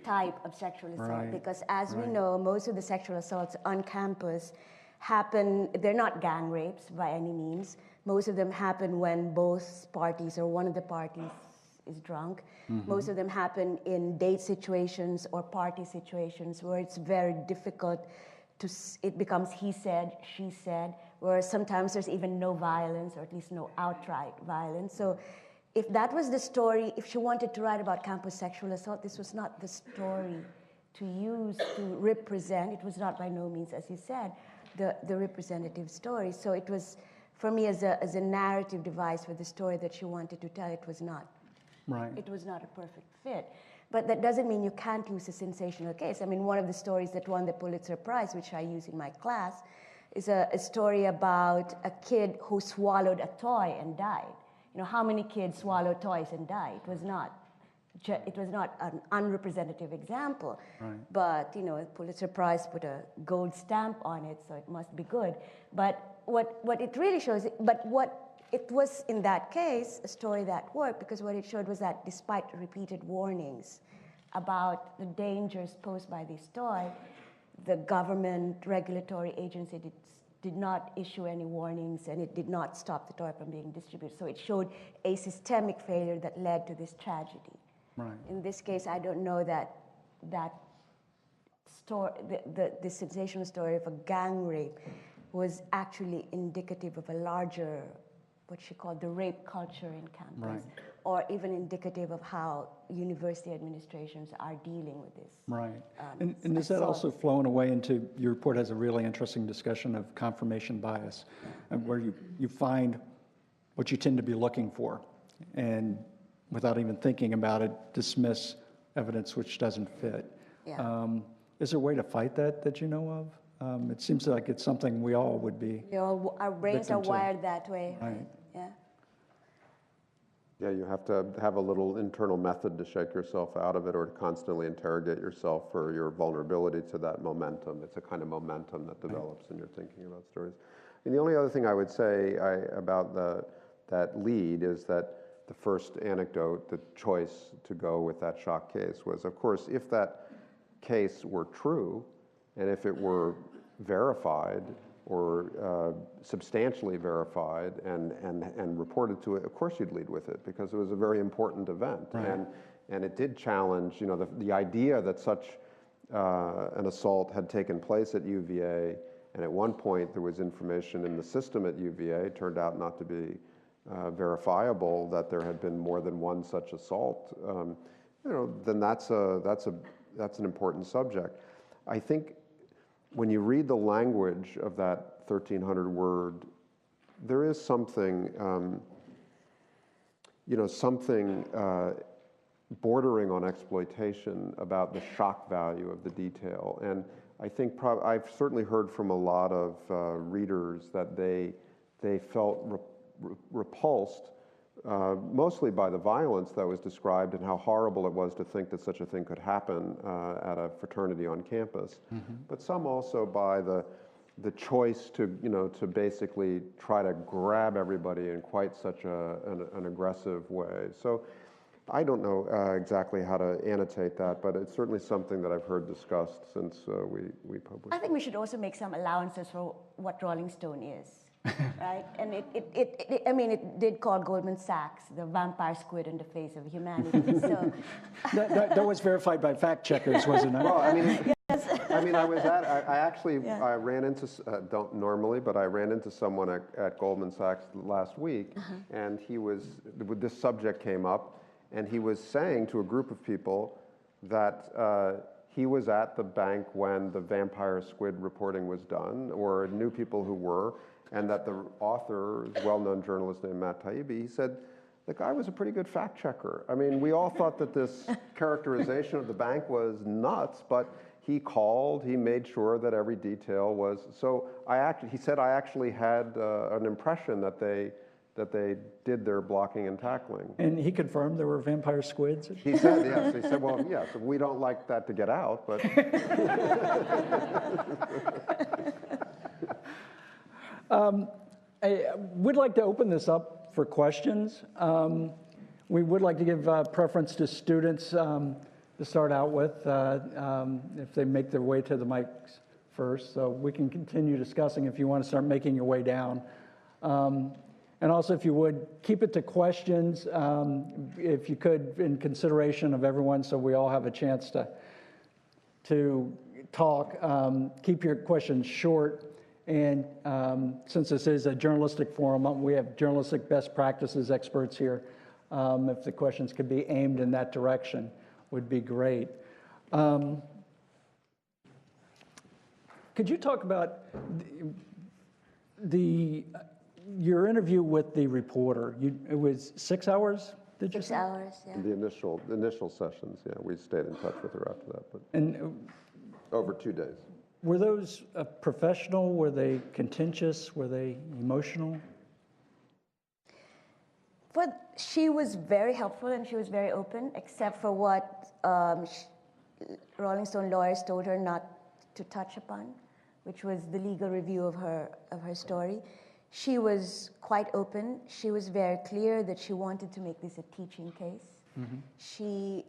type of sexual assault, because as we know, most of the sexual assaults on campus happen, they're not gang rapes by any means. Most of them happen when both parties or one of the parties is drunk. Most of them happen in date situations or party situations where it's very difficult to, it becomes he said, she said, where sometimes there's even no violence, or at least no outright violence. So if that was the story, if she wanted to write about campus sexual assault, this was not the story to use to represent. It was not by no means, as you said, the representative story. So it was, for me, as a narrative device for the story that she wanted to tell, it was not. It was not a perfect fit. But that doesn't mean you can't use a sensational case. I mean, one of the stories that won the Pulitzer Prize, which I use in my class, is a story about a kid who swallowed a toy and died. You know, how many kids swallow toys and die? It was not an unrepresentative example. But, you know, the Pulitzer Prize put a gold stamp on it, so it must be good. But what it really shows, it was, in that case, a story that worked, because what it showed was that despite repeated warnings about the dangers posed by this toy, the government regulatory agency did not issue any warnings, and it did not stop the toy from being distributed. So it showed a systemic failure that led to this tragedy. In this case, I don't know that story, the sensational story of a gang rape was actually indicative of a larger, what she called the rape culture in campus, or even indicative of how university administrations are dealing with this. And is that also flown away into, your report has a really interesting discussion of confirmation bias, where you find what you tend to be looking for, and without even thinking about it, dismiss evidence which doesn't fit. Is there a way to fight that you know of? It seems like it's something we all would be. Our brains are wired that way. Yeah, you have to have a little internal method to shake yourself out of it, or to constantly interrogate yourself for your vulnerability to that momentum. It's a kind of momentum that develops in your thinking about stories. And the only other thing I would say about that lead is that the first anecdote, the choice to go with that shock case was, of course, if that case were true, and if it were verified, or substantially verified and reported to it, of course you'd lead with it, because it was a very important event. And it did challenge, the idea that such an assault had taken place at UVA And at one point, there was information in the system at UVA, turned out not to be verifiable, that there had been more than one such assault. Then that's an important subject. I think when you read the language of that 1,300 word, there is something, something bordering on exploitation about the shock value of the detail. And I think I've certainly heard from a lot of readers that they felt repulsed, mostly by the violence that was described and how horrible it was to think that such a thing could happen at a fraternity on campus. Mm-hmm. But some also by the choice to basically try to grab everybody in quite such an aggressive way. So I don't know exactly how to annotate that, but it's certainly something that I've heard discussed since we published. I think we should also make some allowances for what Rolling Stone is. Right, and it did call Goldman Sachs the vampire squid in the face of humanity. So that was verified by fact checkers, wasn't it? Well, yes. I ran into, don't normally, but I ran into someone at Goldman Sachs last week, and this subject came up, and he was saying to a group of people that he was at the bank when the vampire squid reporting was done, or knew people who were, and that the author, well-known journalist named Matt Taibbi, he said, the guy was a pretty good fact checker. I mean, we all thought that this characterization of the bank was nuts, but he called, he made sure that every detail was, so he said, I actually had an impression that they did their blocking and tackling. And he confirmed there were vampire squids? He said, yes. He said, well, yes, we don't like that to get out, but... I would like to open this up for questions. We would like to give preference to students to start out with, if they make their way to the mics first. So we can continue discussing if you want to start making your way down. And also, if you would, keep it to questions, if you could, in consideration of everyone, so we all have a chance to talk. Keep your questions short. And since this is a journalistic forum, we have journalistic best practices experts here. If the questions could be aimed in that direction, would be great. Could you talk about your interview with the reporter? It was 6 hours, did you say? 6 hours, yeah. The initial sessions, yeah, we stayed in touch with her after that, but over 2 days. Were those professional? Were they contentious? Were they emotional? She was very helpful and she was very open, except for what Rolling Stone lawyers told her not to touch upon, which was the legal review of her story. She was quite open. She was very clear that she wanted to make this a teaching case. Mm-hmm. She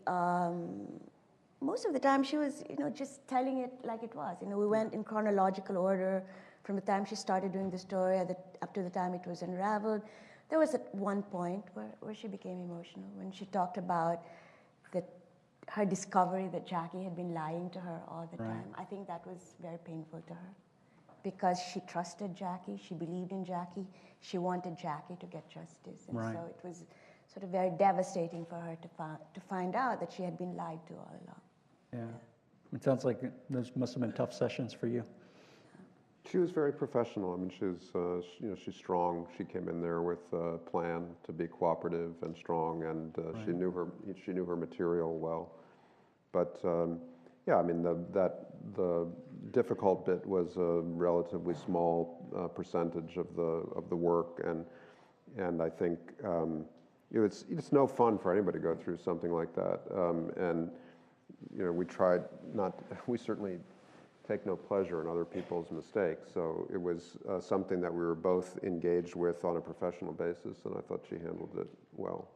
most of the time she was, just telling it like it was. We went in chronological order from the time she started doing the story up to the time it was unraveled. There was at one point where she became emotional when she talked about her discovery that Jackie had been lying to her all the time. I think that was very painful to her because she trusted Jackie, she believed in Jackie, she wanted Jackie to get justice. And so it was sort of very devastating for her to find out that she had been lied to all along. Yeah. It sounds like those must have been tough sessions for you. She was very professional. I mean, she's strong. She came in there with a plan to be cooperative and strong, and she knew her material well. But yeah, I mean, the difficult bit was a relatively small percentage of the work, and I think it's no fun for anybody to go through something like that. And we certainly take no pleasure in other people's mistakes. So it was something that we were both engaged with on a professional basis, and I thought she handled it well.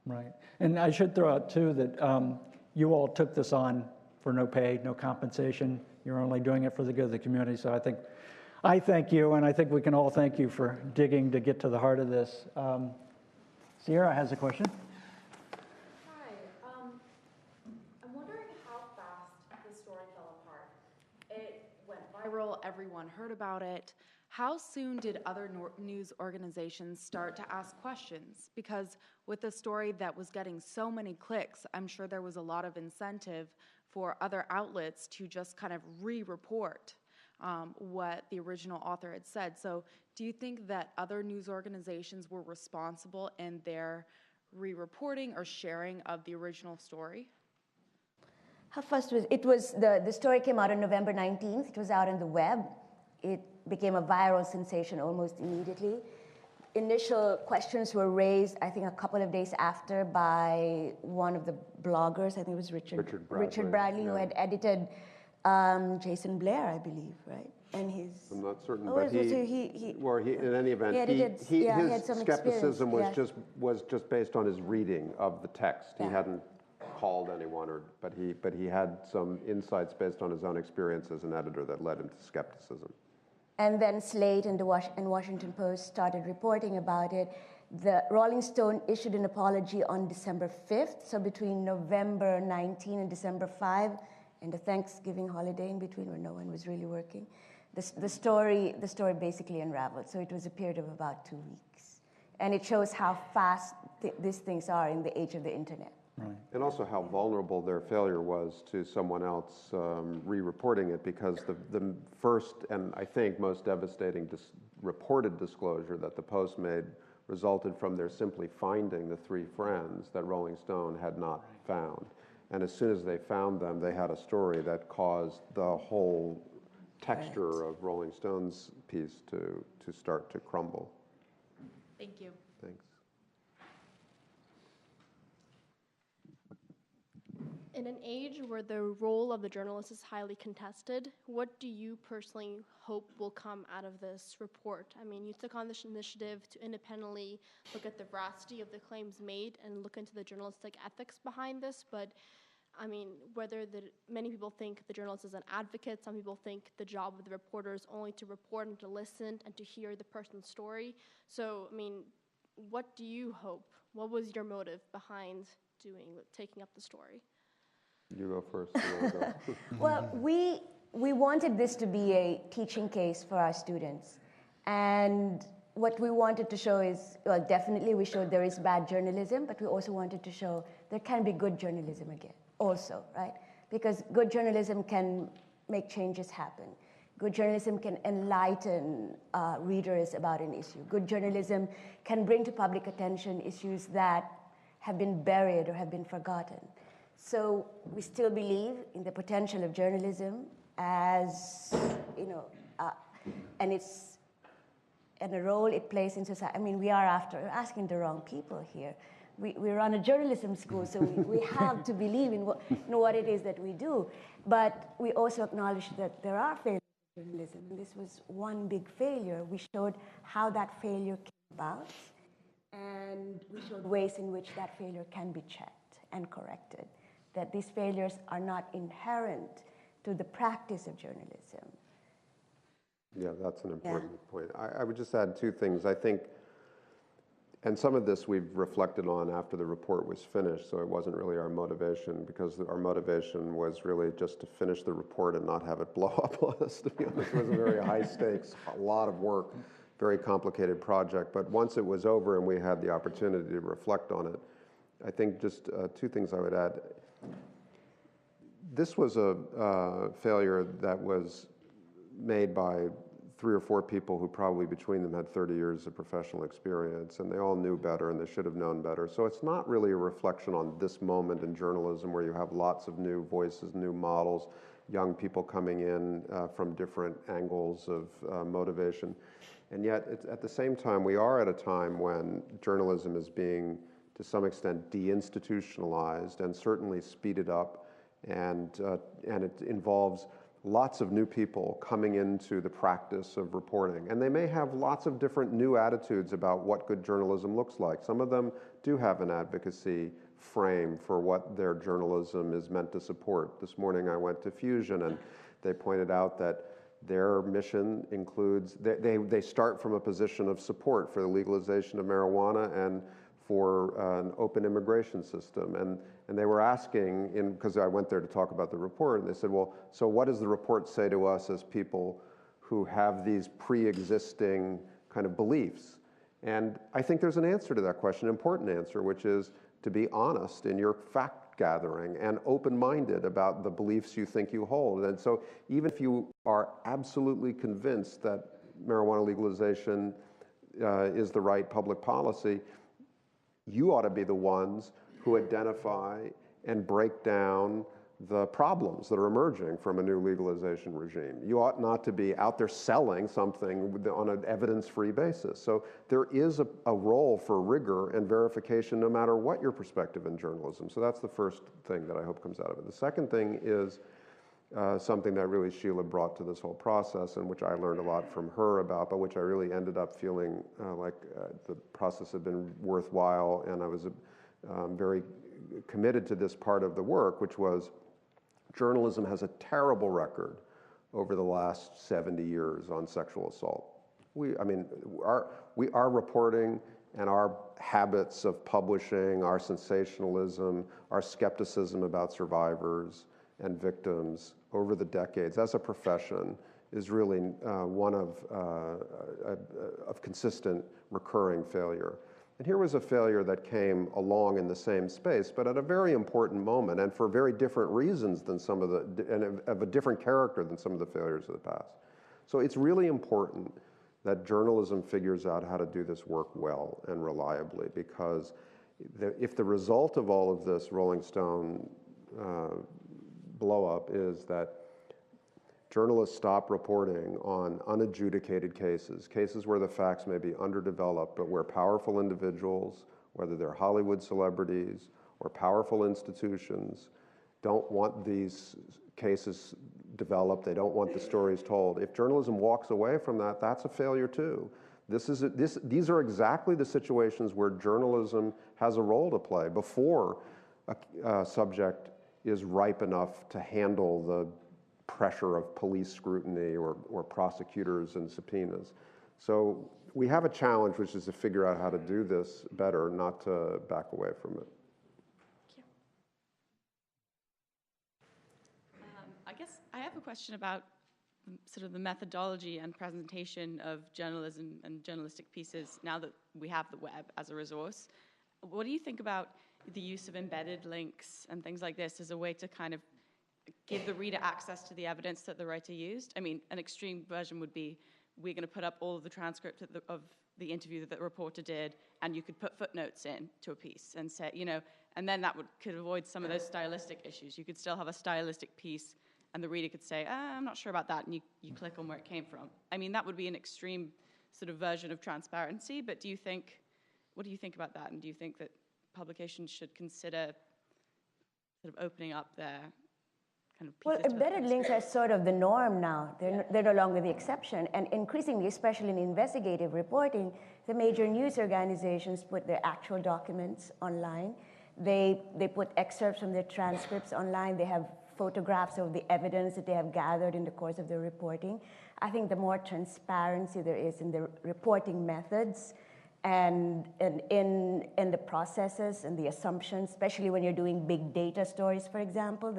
Right. And I should throw out, too, that you all took this on for no pay, no compensation. You're only doing it for the good of the community. So I thank you, and I think we can all thank you for digging to get to the heart of this. Sierra has a question. viral, everyone heard about it. How soon did other news organizations start to ask questions? Because with a story that was getting so many clicks, I'm sure there was a lot of incentive for other outlets to just kind of re-report what the original author had said. So do you think that other news organizations were responsible in their re-reporting or sharing of the original story? How fast was it? The story came out on November 19th. It was out on the web. It became a viral sensation almost immediately. Initial questions were raised, I think, a couple of days after by one of the bloggers. I think it was Richard Bradley, yeah. who had edited Jason Blair, I believe, right? And his. I'm not certain, Oh, but so he in any event, he had some skepticism was experience, was just based on his reading of the text. He Yeah. hadn't called anyone, but he had some insights based on his own experience as an editor that led him to skepticism. And then Slate and the Washington Post started reporting about it. The Rolling Stone issued an apology on December 5th, so between November 19 and December 5, and the Thanksgiving holiday in between where no one was really working. The story basically unraveled, so it was a period of about 2 weeks. And it shows how fast these things are in the age of the internet. Right. And also how vulnerable their failure was to someone else re-reporting it, because the first and I think most devastating reported disclosure that the Post made resulted from their simply finding the 3 friends that Rolling Stone had not found. And as soon as they found them, they had a story that caused the whole texture of Rolling Stone's piece to start to crumble. Thank you. Thanks. In an age where the role of the journalist is highly contested, what do you personally hope will come out of this report? I mean, you took on this initiative to independently look at the veracity of the claims made and look into the journalistic ethics behind this, but I mean, many people think the journalist is an advocate, some people think the job of the reporter is only to report and to listen and to hear the person's story. So, I mean, what do you hope? What was your motive behind taking up the story? You go first. You go. Well, we wanted this to be a teaching case for our students. And what we wanted to show is, well, definitely we showed there is bad journalism, but we also wanted to show there can be good journalism again, also, right? Because good journalism can make changes happen. Good journalism can enlighten readers about an issue. Good journalism can bring to public attention issues that have been buried or have been forgotten. So we still believe in the potential of journalism as, and the role it plays in society. I mean, we are asking the wrong people here. We run a journalism school, so we have to believe in what it is that we do. But we also acknowledge that there are failures in journalism, and this was one big failure. We showed how that failure came about, and we showed ways in which that failure can be checked and corrected, that these failures are not inherent to the practice of journalism. Yeah, that's an important point. I would just add 2 things. I think, and some of this we've reflected on after the report was finished, so it wasn't really our motivation, because our motivation was really just to finish the report and not have it blow up on us, to be honest. It was a very high stakes, a lot of work, very complicated project. But once it was over and we had the opportunity to reflect on it, I think just 2 things I would add. This was a failure that was made by 3 or 4 people who probably between them had 30 years of professional experience, and they all knew better and they should have known better. So it's not really a reflection on this moment in journalism where you have lots of new voices, new models, young people coming in from different angles of motivation. And yet, at the same time, we are at a time when journalism is being, to some extent, deinstitutionalized and certainly speeded up, and it involves lots of new people coming into the practice of reporting. And they may have lots of different new attitudes about what good journalism looks like. Some of them do have an advocacy frame for what their journalism is meant to support. This morning I went to Fusion, and they pointed out that their mission includes, they start from a position of support for the legalization of marijuana and for an open immigration system. And they were asking, because I went there to talk about the report, and they said, well, so what does the report say to us as people who have these pre-existing kind of beliefs. And I think there's an answer to that question, an important answer, which is to be honest in your fact gathering and open-minded about the beliefs you think you hold. And so even if you are absolutely convinced that marijuana legalization is the right public policy, you ought to be the ones who identify and break down the problems that are emerging from a new legalization regime. You ought not to be out there selling something on an evidence-free basis. So there is a role for rigor and verification no matter what your perspective in journalism. So that's the first thing that I hope comes out of it. The second thing is something that really Sheila brought to this whole process, and which I learned a lot from her about, but which I really ended up feeling like the process had been worthwhile, and I was very committed to this part of the work, which was journalism has a terrible record over the last 70 years on sexual assault. Our reporting and our habits of publishing, our sensationalism, our skepticism about survivors and victims over the decades as a profession is really one of consistent recurring failure. And here was a failure that came along in the same space, but at a very important moment and for very different reasons than some of the, and of a different character than some of the failures of the past. So it's really important that journalism figures out how to do this work well and reliably, because if the result of all of this Rolling Stone blow up is that journalists stop reporting on unadjudicated cases where the facts may be underdeveloped, but where powerful individuals, whether they're Hollywood celebrities or powerful institutions, don't want these cases developed, they don't want the stories told. If journalism walks away from that, that's a failure too. These are exactly the situations where journalism has a role to play before a subject is ripe enough to handle the pressure of police scrutiny or prosecutors and subpoenas. So we have a challenge, which is to figure out how to do this better, not to back away from it. I guess I have a question about sort of the methodology and presentation of journalism and journalistic pieces now that we have the web as a resource. What do you think about the use of embedded links and things like this as a way to kind of give the reader access to the evidence that the writer used? I mean, an extreme version would be, we're going to put up all of the transcript of the interview that the reporter did, and you could put footnotes in to a piece and say, and then that could avoid some of those stylistic issues. You could still have a stylistic piece, and the reader could say, I'm not sure about that, and you click on where it came from. I mean, that would be an extreme sort of version of transparency, but what do you think about that? And do you think that publications should consider sort of opening up their kind of pieces? Well, embedded links are sort of the norm now. They're no longer the exception. And increasingly, especially in investigative reporting, the major news organizations put their actual documents online. They put excerpts from their transcripts online. They have photographs of the evidence that they have gathered in the course of their reporting. I think the more transparency there is in the reporting methods and in the processes and the assumptions, especially when you're doing big data stories, for example,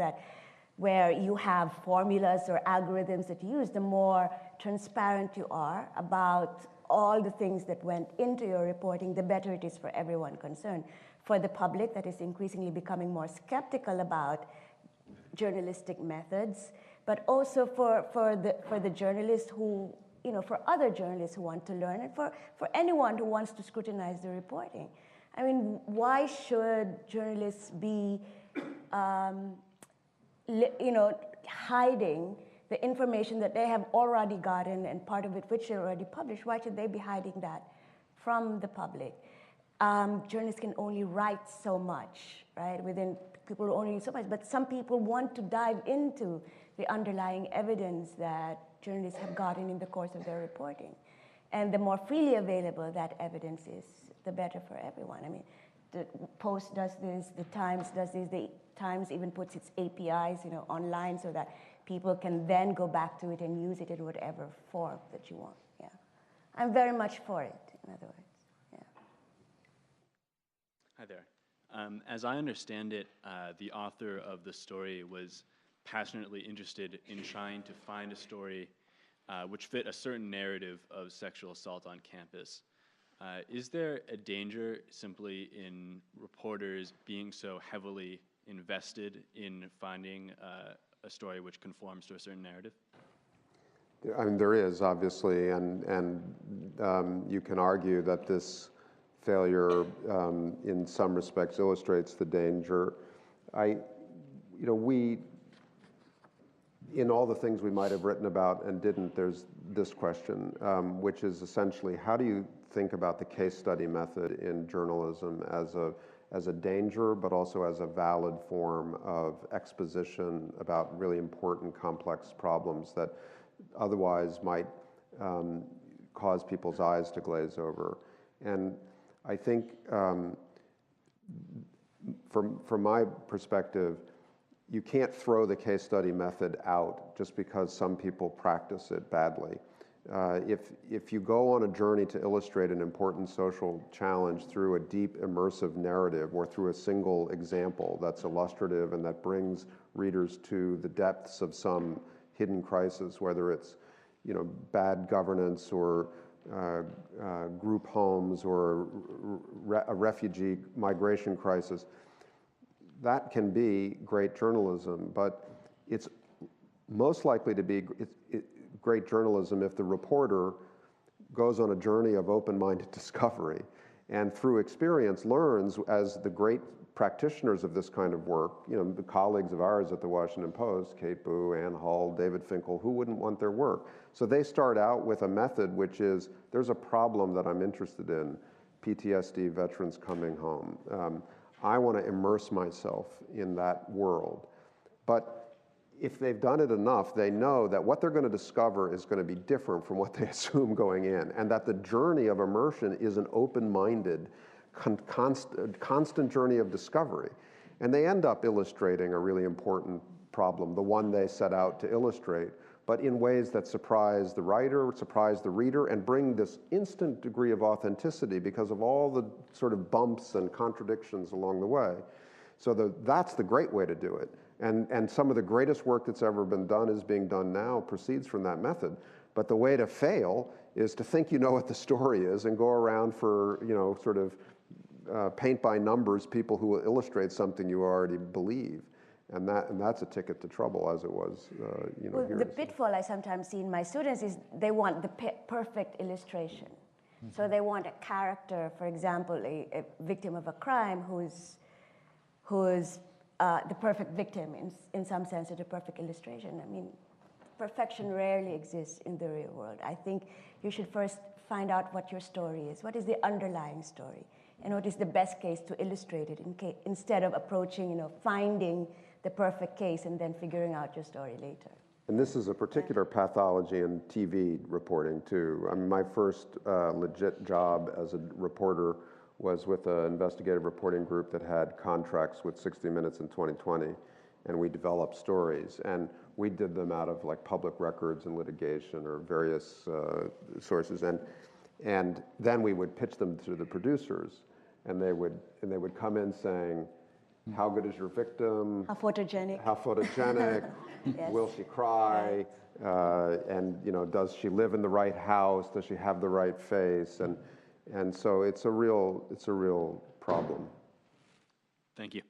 where you have formulas or algorithms that you use, the more transparent you are about all the things that went into your reporting, the better it is for everyone concerned. For the public that is increasingly becoming more skeptical about journalistic methods, but also for the journalists who, for other journalists who want to learn, and for anyone who wants to scrutinize the reporting. I mean, why should journalists be, hiding the information that they have already gotten and part of it which they already published? Why should they be hiding that from the public? Journalists can only write so much, right? People only so much, but some people want to dive into the underlying evidence that journalists have gotten in the course of their reporting. And the more freely available that evidence is, the better for everyone. I mean, the Post does this, the Times does this, the Times even puts its APIs, online so that people can then go back to it and use it in whatever form that you want. Yeah, I'm very much for it, in other words. Yeah. Hi there. As I understand it, the author of the story was passionately interested in trying to find a story which fit a certain narrative of sexual assault on campus. Is there a danger simply in reporters being so heavily invested in finding a story which conforms to a certain narrative? I mean, there is, obviously, and you can argue that this failure in some respects illustrates the danger. We, in all the things we might have written about and didn't, there's this question, which is essentially, how do you think about the case study method in journalism as a danger, but also as a valid form of exposition about really important, complex problems that otherwise might cause people's eyes to glaze over? And I think from my perspective, you can't throw the case study method out just because some people practice it badly. If you go on a journey to illustrate an important social challenge through a deep, immersive narrative or through a single example that's illustrative and that brings readers to the depths of some hidden crisis, whether it's bad governance or group homes or a refugee migration crisis, that can be great journalism, but it's most likely to be great journalism if the reporter goes on a journey of open-minded discovery and through experience learns, as the great practitioners of this kind of work, the colleagues of ours at the Washington Post, Kate Boo, Ann Hull, David Finkel, who wouldn't want their work? So they start out with a method which is, there's a problem that I'm interested in, PTSD veterans coming home. I want to immerse myself in that world. But if they've done it enough, they know that what they're going to discover is going to be different from what they assume going in, and that the journey of immersion is an open-minded, constant journey of discovery. And they end up illustrating a really important problem, the one they set out to illustrate, but in ways that surprise the writer, surprise the reader, and bring this instant degree of authenticity because of all the sort of bumps and contradictions along the way. So that's the great way to do it. And some of the greatest work that's ever been done is being done now, proceeds from that method. But the way to fail is to think you know what the story is and go around for, sort of paint by numbers people who will illustrate something you already believe. And that's a ticket to trouble, as it was, Well, here. the pitfall I sometimes see in my students is they want the perfect illustration. Mm-hmm. So they want a character, for example, a victim of a crime who's the perfect victim, in some sense, it's a perfect illustration. I mean, perfection rarely exists in the real world. I think you should first find out what your story is. What is the underlying story? And what is the best case to illustrate it instead of approaching, finding the perfect case and then figuring out your story later. And this is a particular pathology in TV reporting, too. I mean, my first legit job as a reporter was with an investigative reporting group that had contracts with 60 Minutes and 2020, and we developed stories. And we did them out of public records and litigation or various sources. And then we would pitch them to the producers, and they would come in saying, how good is your victim? How photogenic? How photogenic? Yes. Will she cry? Right. And does she live in the right house? Does she have the right face? And so it's a real problem. Thank you.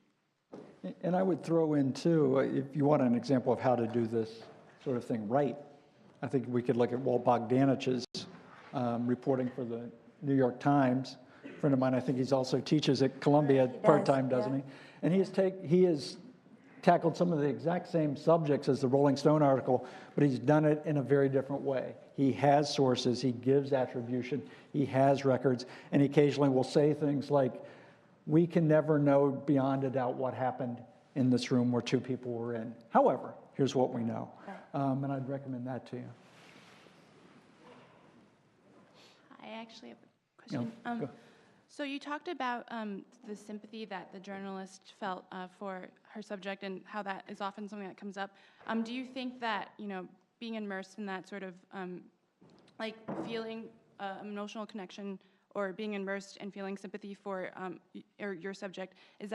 And I would throw in too, if you want an example of how to do this sort of thing right, I think we could look at Walt Bogdanich's reporting for the New York Times. A friend of mine, I think he's also teaches at Columbia part-time, doesn't he? And he has tackled some of the exact same subjects as the Rolling Stone article, but he's done it in a very different way. He has sources, he gives attribution, he has records, and he occasionally will say things like, we can never know beyond a doubt what happened in this room where two people were in. However, here's what we know. And I'd recommend that to you. I actually have a question. So you talked about the sympathy that the journalist felt for her subject and how that is often something that comes up. Do you think that, being immersed in that sort of feeling emotional connection or being immersed and feeling sympathy for your subject, it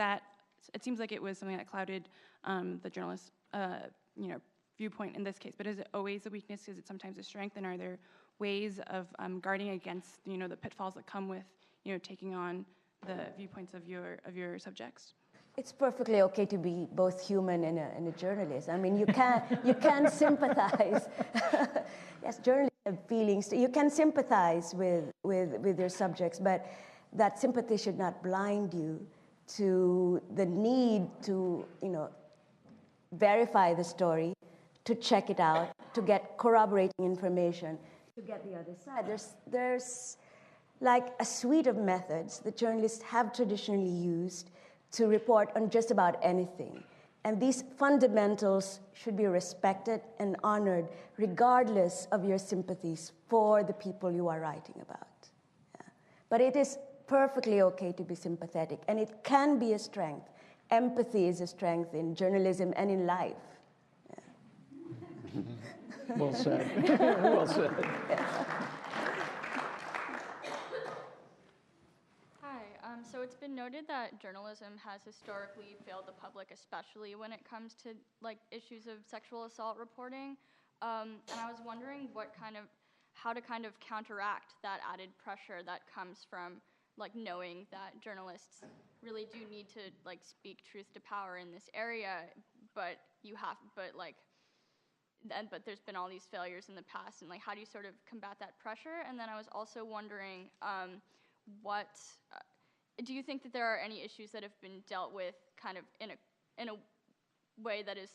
seems like it was something that clouded the journalist's, viewpoint in this case, but is it always a weakness? Is it sometimes a strength? And are there ways of guarding against, the pitfalls that come with, taking on the viewpoints of your subjects? It's perfectly okay to be both human and a journalist. I mean, you can sympathize. Yes, journalists have feelings. You can sympathize with your subjects, but that sympathy should not blind you to the need to, verify the story, to check it out, to get corroborating information, to get the other side. There's like a suite of methods that journalists have traditionally used to report on just about anything. And these fundamentals should be respected and honored regardless of your sympathies for the people you are writing about. Yeah. But it is perfectly okay to be sympathetic, and it can be a strength. Empathy is a strength in journalism and in life. Yeah. Well said. Well said. So it's been noted that journalism has historically failed the public, especially when it comes to issues of sexual assault reporting. And I was wondering how to counteract that added pressure that comes from knowing that journalists really do need to speak truth to power in this area, but there's been all these failures in the past, and how do you sort of combat that pressure? And then I was also wondering do you think that there are any issues that have been dealt with kind of in a way that is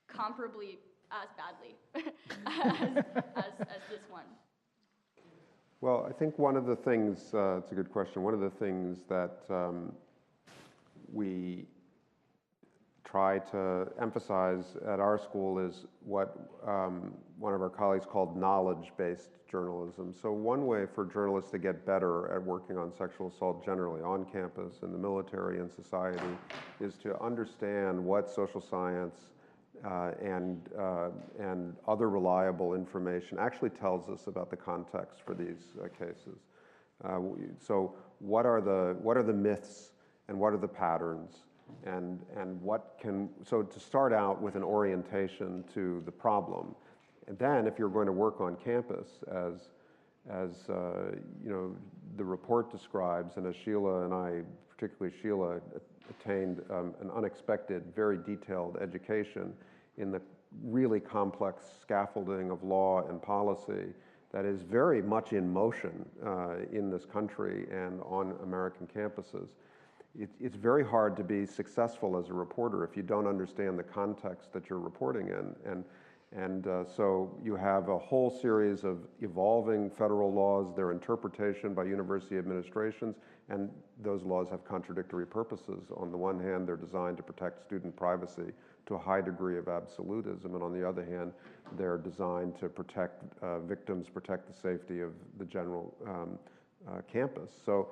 comparably as badly as this one? Well, I think one of the things, it's a good question, one of the things that we try to emphasize at our school is what one of our colleagues called knowledge-based journalism. So one way for journalists to get better at working on sexual assault generally on campus, in the military, and society, is to understand what social science and other reliable information actually tells us about the context for these cases. So what are the myths and what are the patterns? And so to start out with an orientation to the problem, and then if you're going to work on campus, as the report describes, and as Sheila and I, particularly Sheila, attained an unexpected, very detailed education in the really complex scaffolding of law and policy that is very much in motion in this country and on American campuses. It's very hard to be successful as a reporter if you don't understand the context that you're reporting in. And so you have a whole series of evolving federal laws, their interpretation by university administrations, and those laws have contradictory purposes. On the one hand, they're designed to protect student privacy to a high degree of absolutism, and on the other hand, they're designed to protect victims, protect the safety of the general campus. So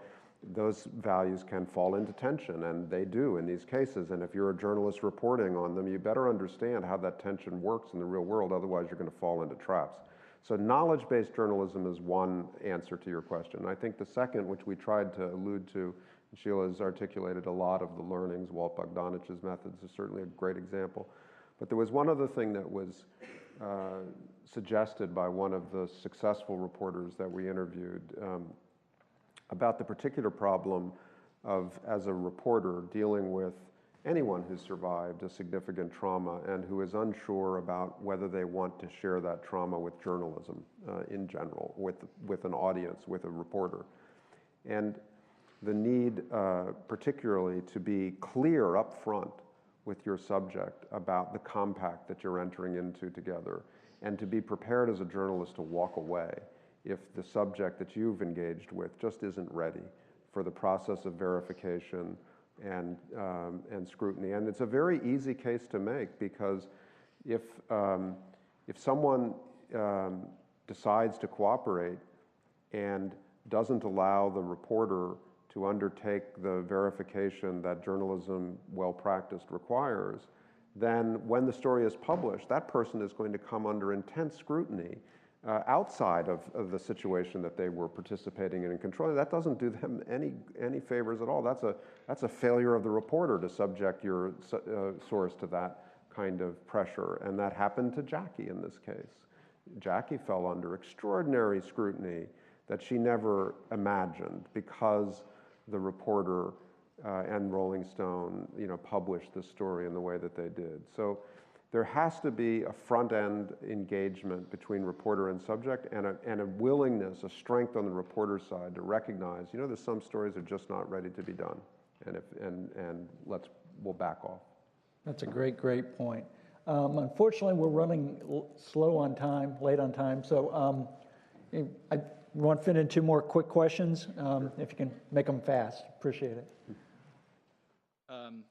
those values can fall into tension, and they do in these cases. And if you're a journalist reporting on them, you better understand how that tension works in the real world, otherwise you're going to fall into traps. So knowledge-based journalism is one answer to your question. I think the second, which we tried to allude to, and Sheila has articulated a lot of the learnings, Walt Bogdanich's methods is certainly a great example. But there was one other thing that was suggested by one of the successful reporters that we interviewed, about the particular problem of, as a reporter, dealing with anyone who survived a significant trauma and who is unsure about whether they want to share that trauma with journalism in general, with an audience, with a reporter. And the need, particularly, to be clear up front with your subject about the compact that you're entering into together, and to be prepared as a journalist to walk away if the subject that you've engaged with just isn't ready for the process of verification and scrutiny. And it's a very easy case to make, because if someone decides to cooperate and doesn't allow the reporter to undertake the verification that journalism well practiced requires, then when the story is published, that person is going to come under intense scrutiny outside of the situation that they were participating in and controlling. That doesn't do them any favors at all. That's a failure of the reporter to subject your source to that kind of pressure, and that happened to Jackie in this case. Jackie fell under extraordinary scrutiny that she never imagined because the reporter and Rolling Stone, published the story in the way that they did. So there has to be a front-end engagement between reporter and subject, and a willingness, a strength on the reporter's side to recognize, that some stories are just not ready to be done, and we'll back off. That's a great point. Unfortunately, we're running slow on time, late on time, so I want to fit in 2 more quick questions. If you can make them fast, appreciate it.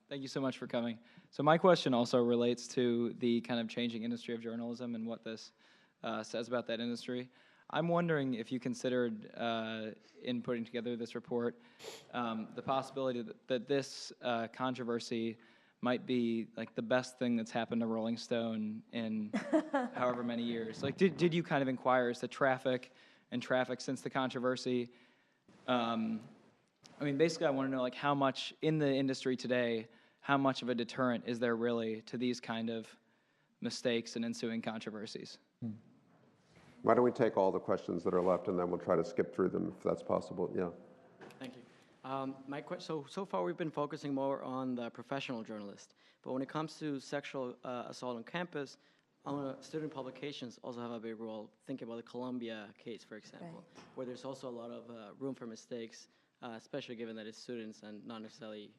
Thank you so much for coming. So my question also relates to the kind of changing industry of journalism and what this says about that industry. I'm wondering if you considered, in putting together this report, the possibility that this controversy might be like the best thing that's happened to Rolling Stone in however many years. Like, did you kind of inquire as to traffic since the controversy? Basically, I want to know, like, how much in the industry today, how much of a deterrent is there really to these kind of mistakes and ensuing controversies? Why don't we take all the questions that are left, and then we'll try to skip through them if that's possible. Yeah. Thank you. So far we've been focusing more on the professional journalist, but when it comes to sexual assault on campus, student publications also have a big role. Think about the Columbia case, for example, where there's also a lot of room for mistakes, especially given that it's students and not necessarily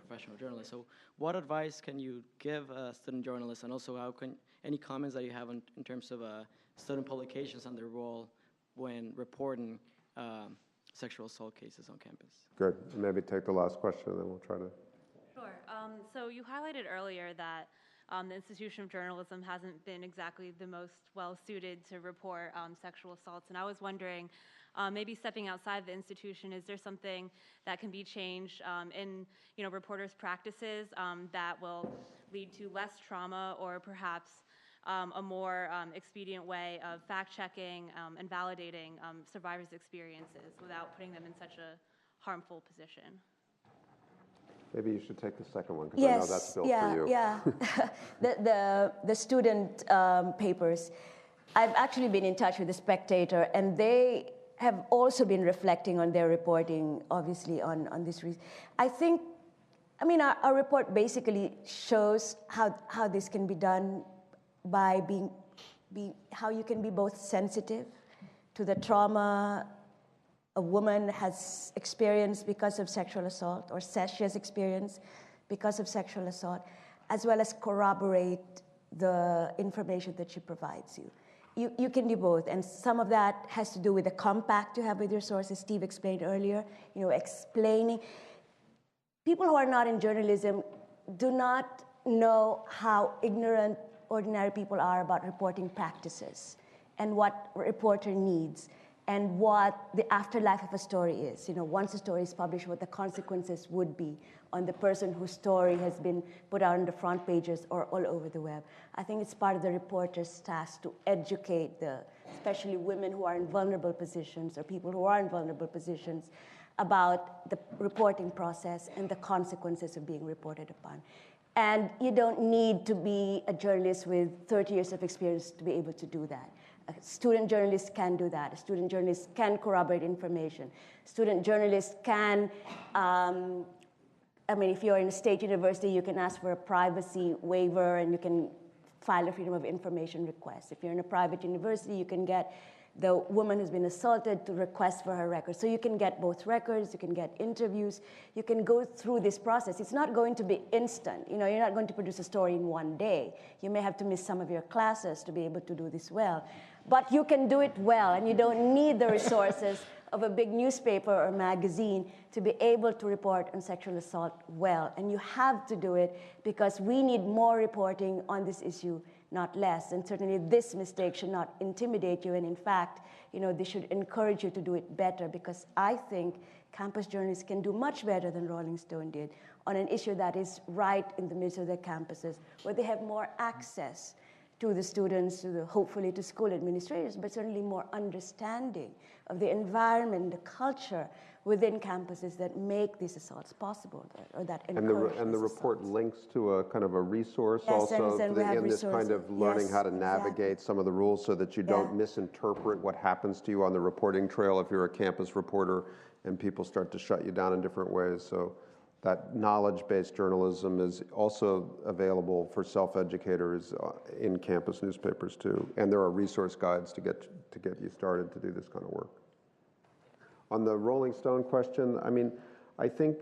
professional journalists. So what advice can you give student journalists, and also any comments that you have in terms of student publications and their role when reporting sexual assault cases on campus? Good. Maybe take the last question, and then we'll try to. Sure. So you highlighted earlier that the institution of journalism hasn't been exactly the most well-suited to report sexual assaults, and I was wondering, maybe stepping outside the institution, is there something that can be changed in reporters' practices that will lead to less trauma, or perhaps a more expedient way of fact-checking and validating survivors' experiences without putting them in such a harmful position? Maybe you should take the second one, because I know that's built for you. Yeah. The student papers. I've actually been in touch with the Spectator, and they have also been reflecting on their reporting, obviously, on this reason. Our report basically shows how this can be done by how you can be both sensitive to the trauma a woman has experienced because of sexual assault, or says she has experienced because of sexual assault, as well as corroborate the information that she provides you. You can do both, and some of that has to do with the compact you have with your sources. Steve explained earlier, explaining. People who are not in journalism do not know how ignorant ordinary people are about reporting practices and what a reporter needs and what the afterlife of a story is. Once a story is published, what the consequences would be on the person whose story has been put out on the front pages or all over the web. I think it's part of the reporter's task to educate especially women who are in vulnerable positions, or people who are in vulnerable positions, about the reporting process and the consequences of being reported upon. And you don't need to be a journalist with 30 years of experience to be able to do that. A student journalist can do that. A student journalist can corroborate information. Student journalists can, if you're in a state university, you can ask for a privacy waiver and you can file a Freedom of Information request. If you're in a private university, you can get the woman who's been assaulted to request for her records. So you can get both records, you can get interviews, you can go through this process. It's not going to be instant. You're not going to produce a story in one day. You may have to miss some of your classes to be able to do this well. But you can do it well, and you don't need the resources of a big newspaper or magazine to be able to report on sexual assault well. And you have to do it because we need more reporting on this issue, not less. And certainly this mistake should not intimidate you. And in fact, this should encourage you to do it better, because I think campus journalists can do much better than Rolling Stone did on an issue that is right in the midst of their campuses, where they have more access to the students, hopefully to school administrators, but certainly more understanding of the environment, the culture within campuses that make these assaults possible, or that encourage And the report links to a kind of a resource also and we have in this kind of learning how to navigate some of the rules so that you don't misinterpret what happens to you on the reporting trail if you're a campus reporter and people start to shut you down in different ways. So that knowledge-based journalism is also available for self-educators in campus newspapers too. And there are resource guides to get you started to do this kind of work. On the Rolling Stone question, I mean, I think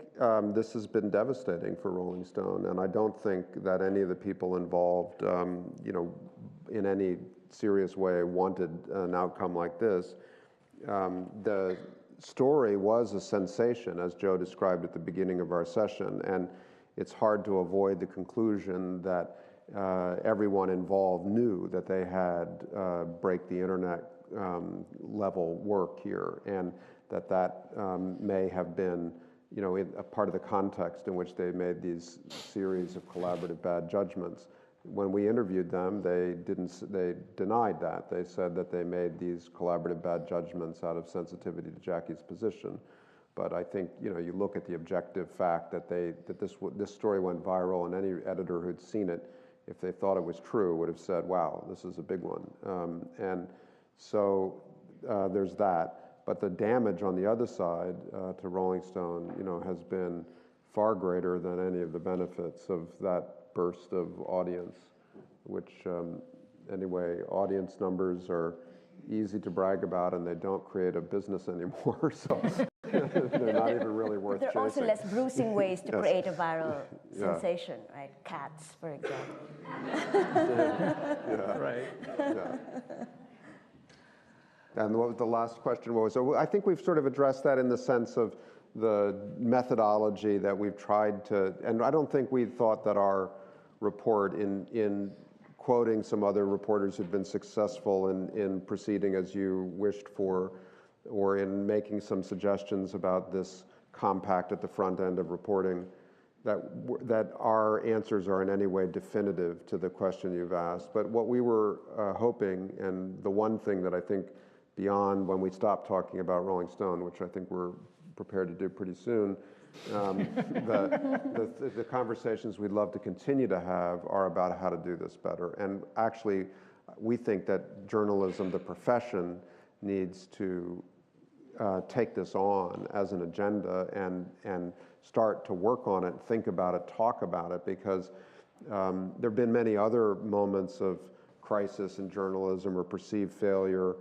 this has been devastating for Rolling Stone, and I don't think that any of the people involved, in any serious way wanted an outcome like this. The story was a sensation, as Joe described at the beginning of our session, and it's hard to avoid the conclusion that everyone involved knew that they had break the internet level work here, and that may have been, a part of the context in which they made these series of collaborative bad judgments. When we interviewed them, they denied that. They said that they made these collaborative bad judgments out of sensitivity to Jackie's position. But I think, you look at the objective fact that this story went viral, and any editor who'd seen it, if they thought it was true, would have said, wow, this is a big one. And so there's that. But the damage on the other side to Rolling Stone, has been far greater than any of the benefits of that burst of audience, which, anyway, audience numbers are easy to brag about, and they don't create a business anymore, so they're not even really worth chasing. There are also less gruesome ways to create a viral sensation, right? Cats, for example. Right. Yeah. And what was the last question? So I think we've sort of addressed that in the sense of the methodology that we've tried to, and I don't think we thought that our report in quoting some other reporters who've been successful in proceeding as you wished for, or in making some suggestions about this compact at the front end of reporting, that our answers are in any way definitive to the question you've asked. But what we were hoping, and the one thing that I think beyond when we stop talking about Rolling Stone, which I think we're prepared to do pretty soon, the conversations we'd love to continue to have are about how to do this better. And actually, we think that journalism, the profession, needs to take this on as an agenda and start to work on it, think about it, talk about it, because there have been many other moments of crisis in journalism or perceived failure,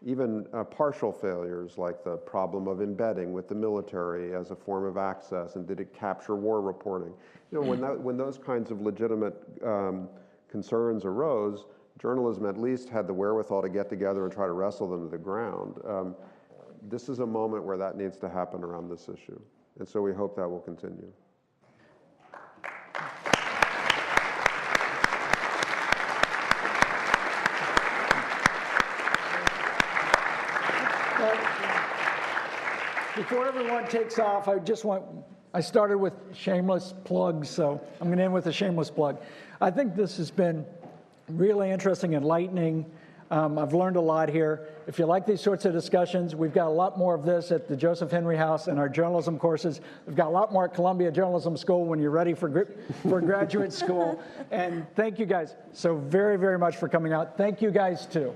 even partial failures, like the problem of embedding with the military as a form of access, and did it capture war reporting? When those kinds of legitimate concerns arose, journalism at least had the wherewithal to get together and try to wrestle them to the ground. This is a moment where that needs to happen around this issue, and so we hope that will continue. Before everyone takes off, I started with shameless plugs, so I'm going to end with a shameless plug. I think this has been really interesting, enlightening. I've learned a lot here. If you like these sorts of discussions, we've got a lot more of this at the Joseph Henry House and our journalism courses. We've got a lot more at Columbia Journalism School when you're ready for graduate school. And thank you guys so very, very much for coming out. Thank you guys, too.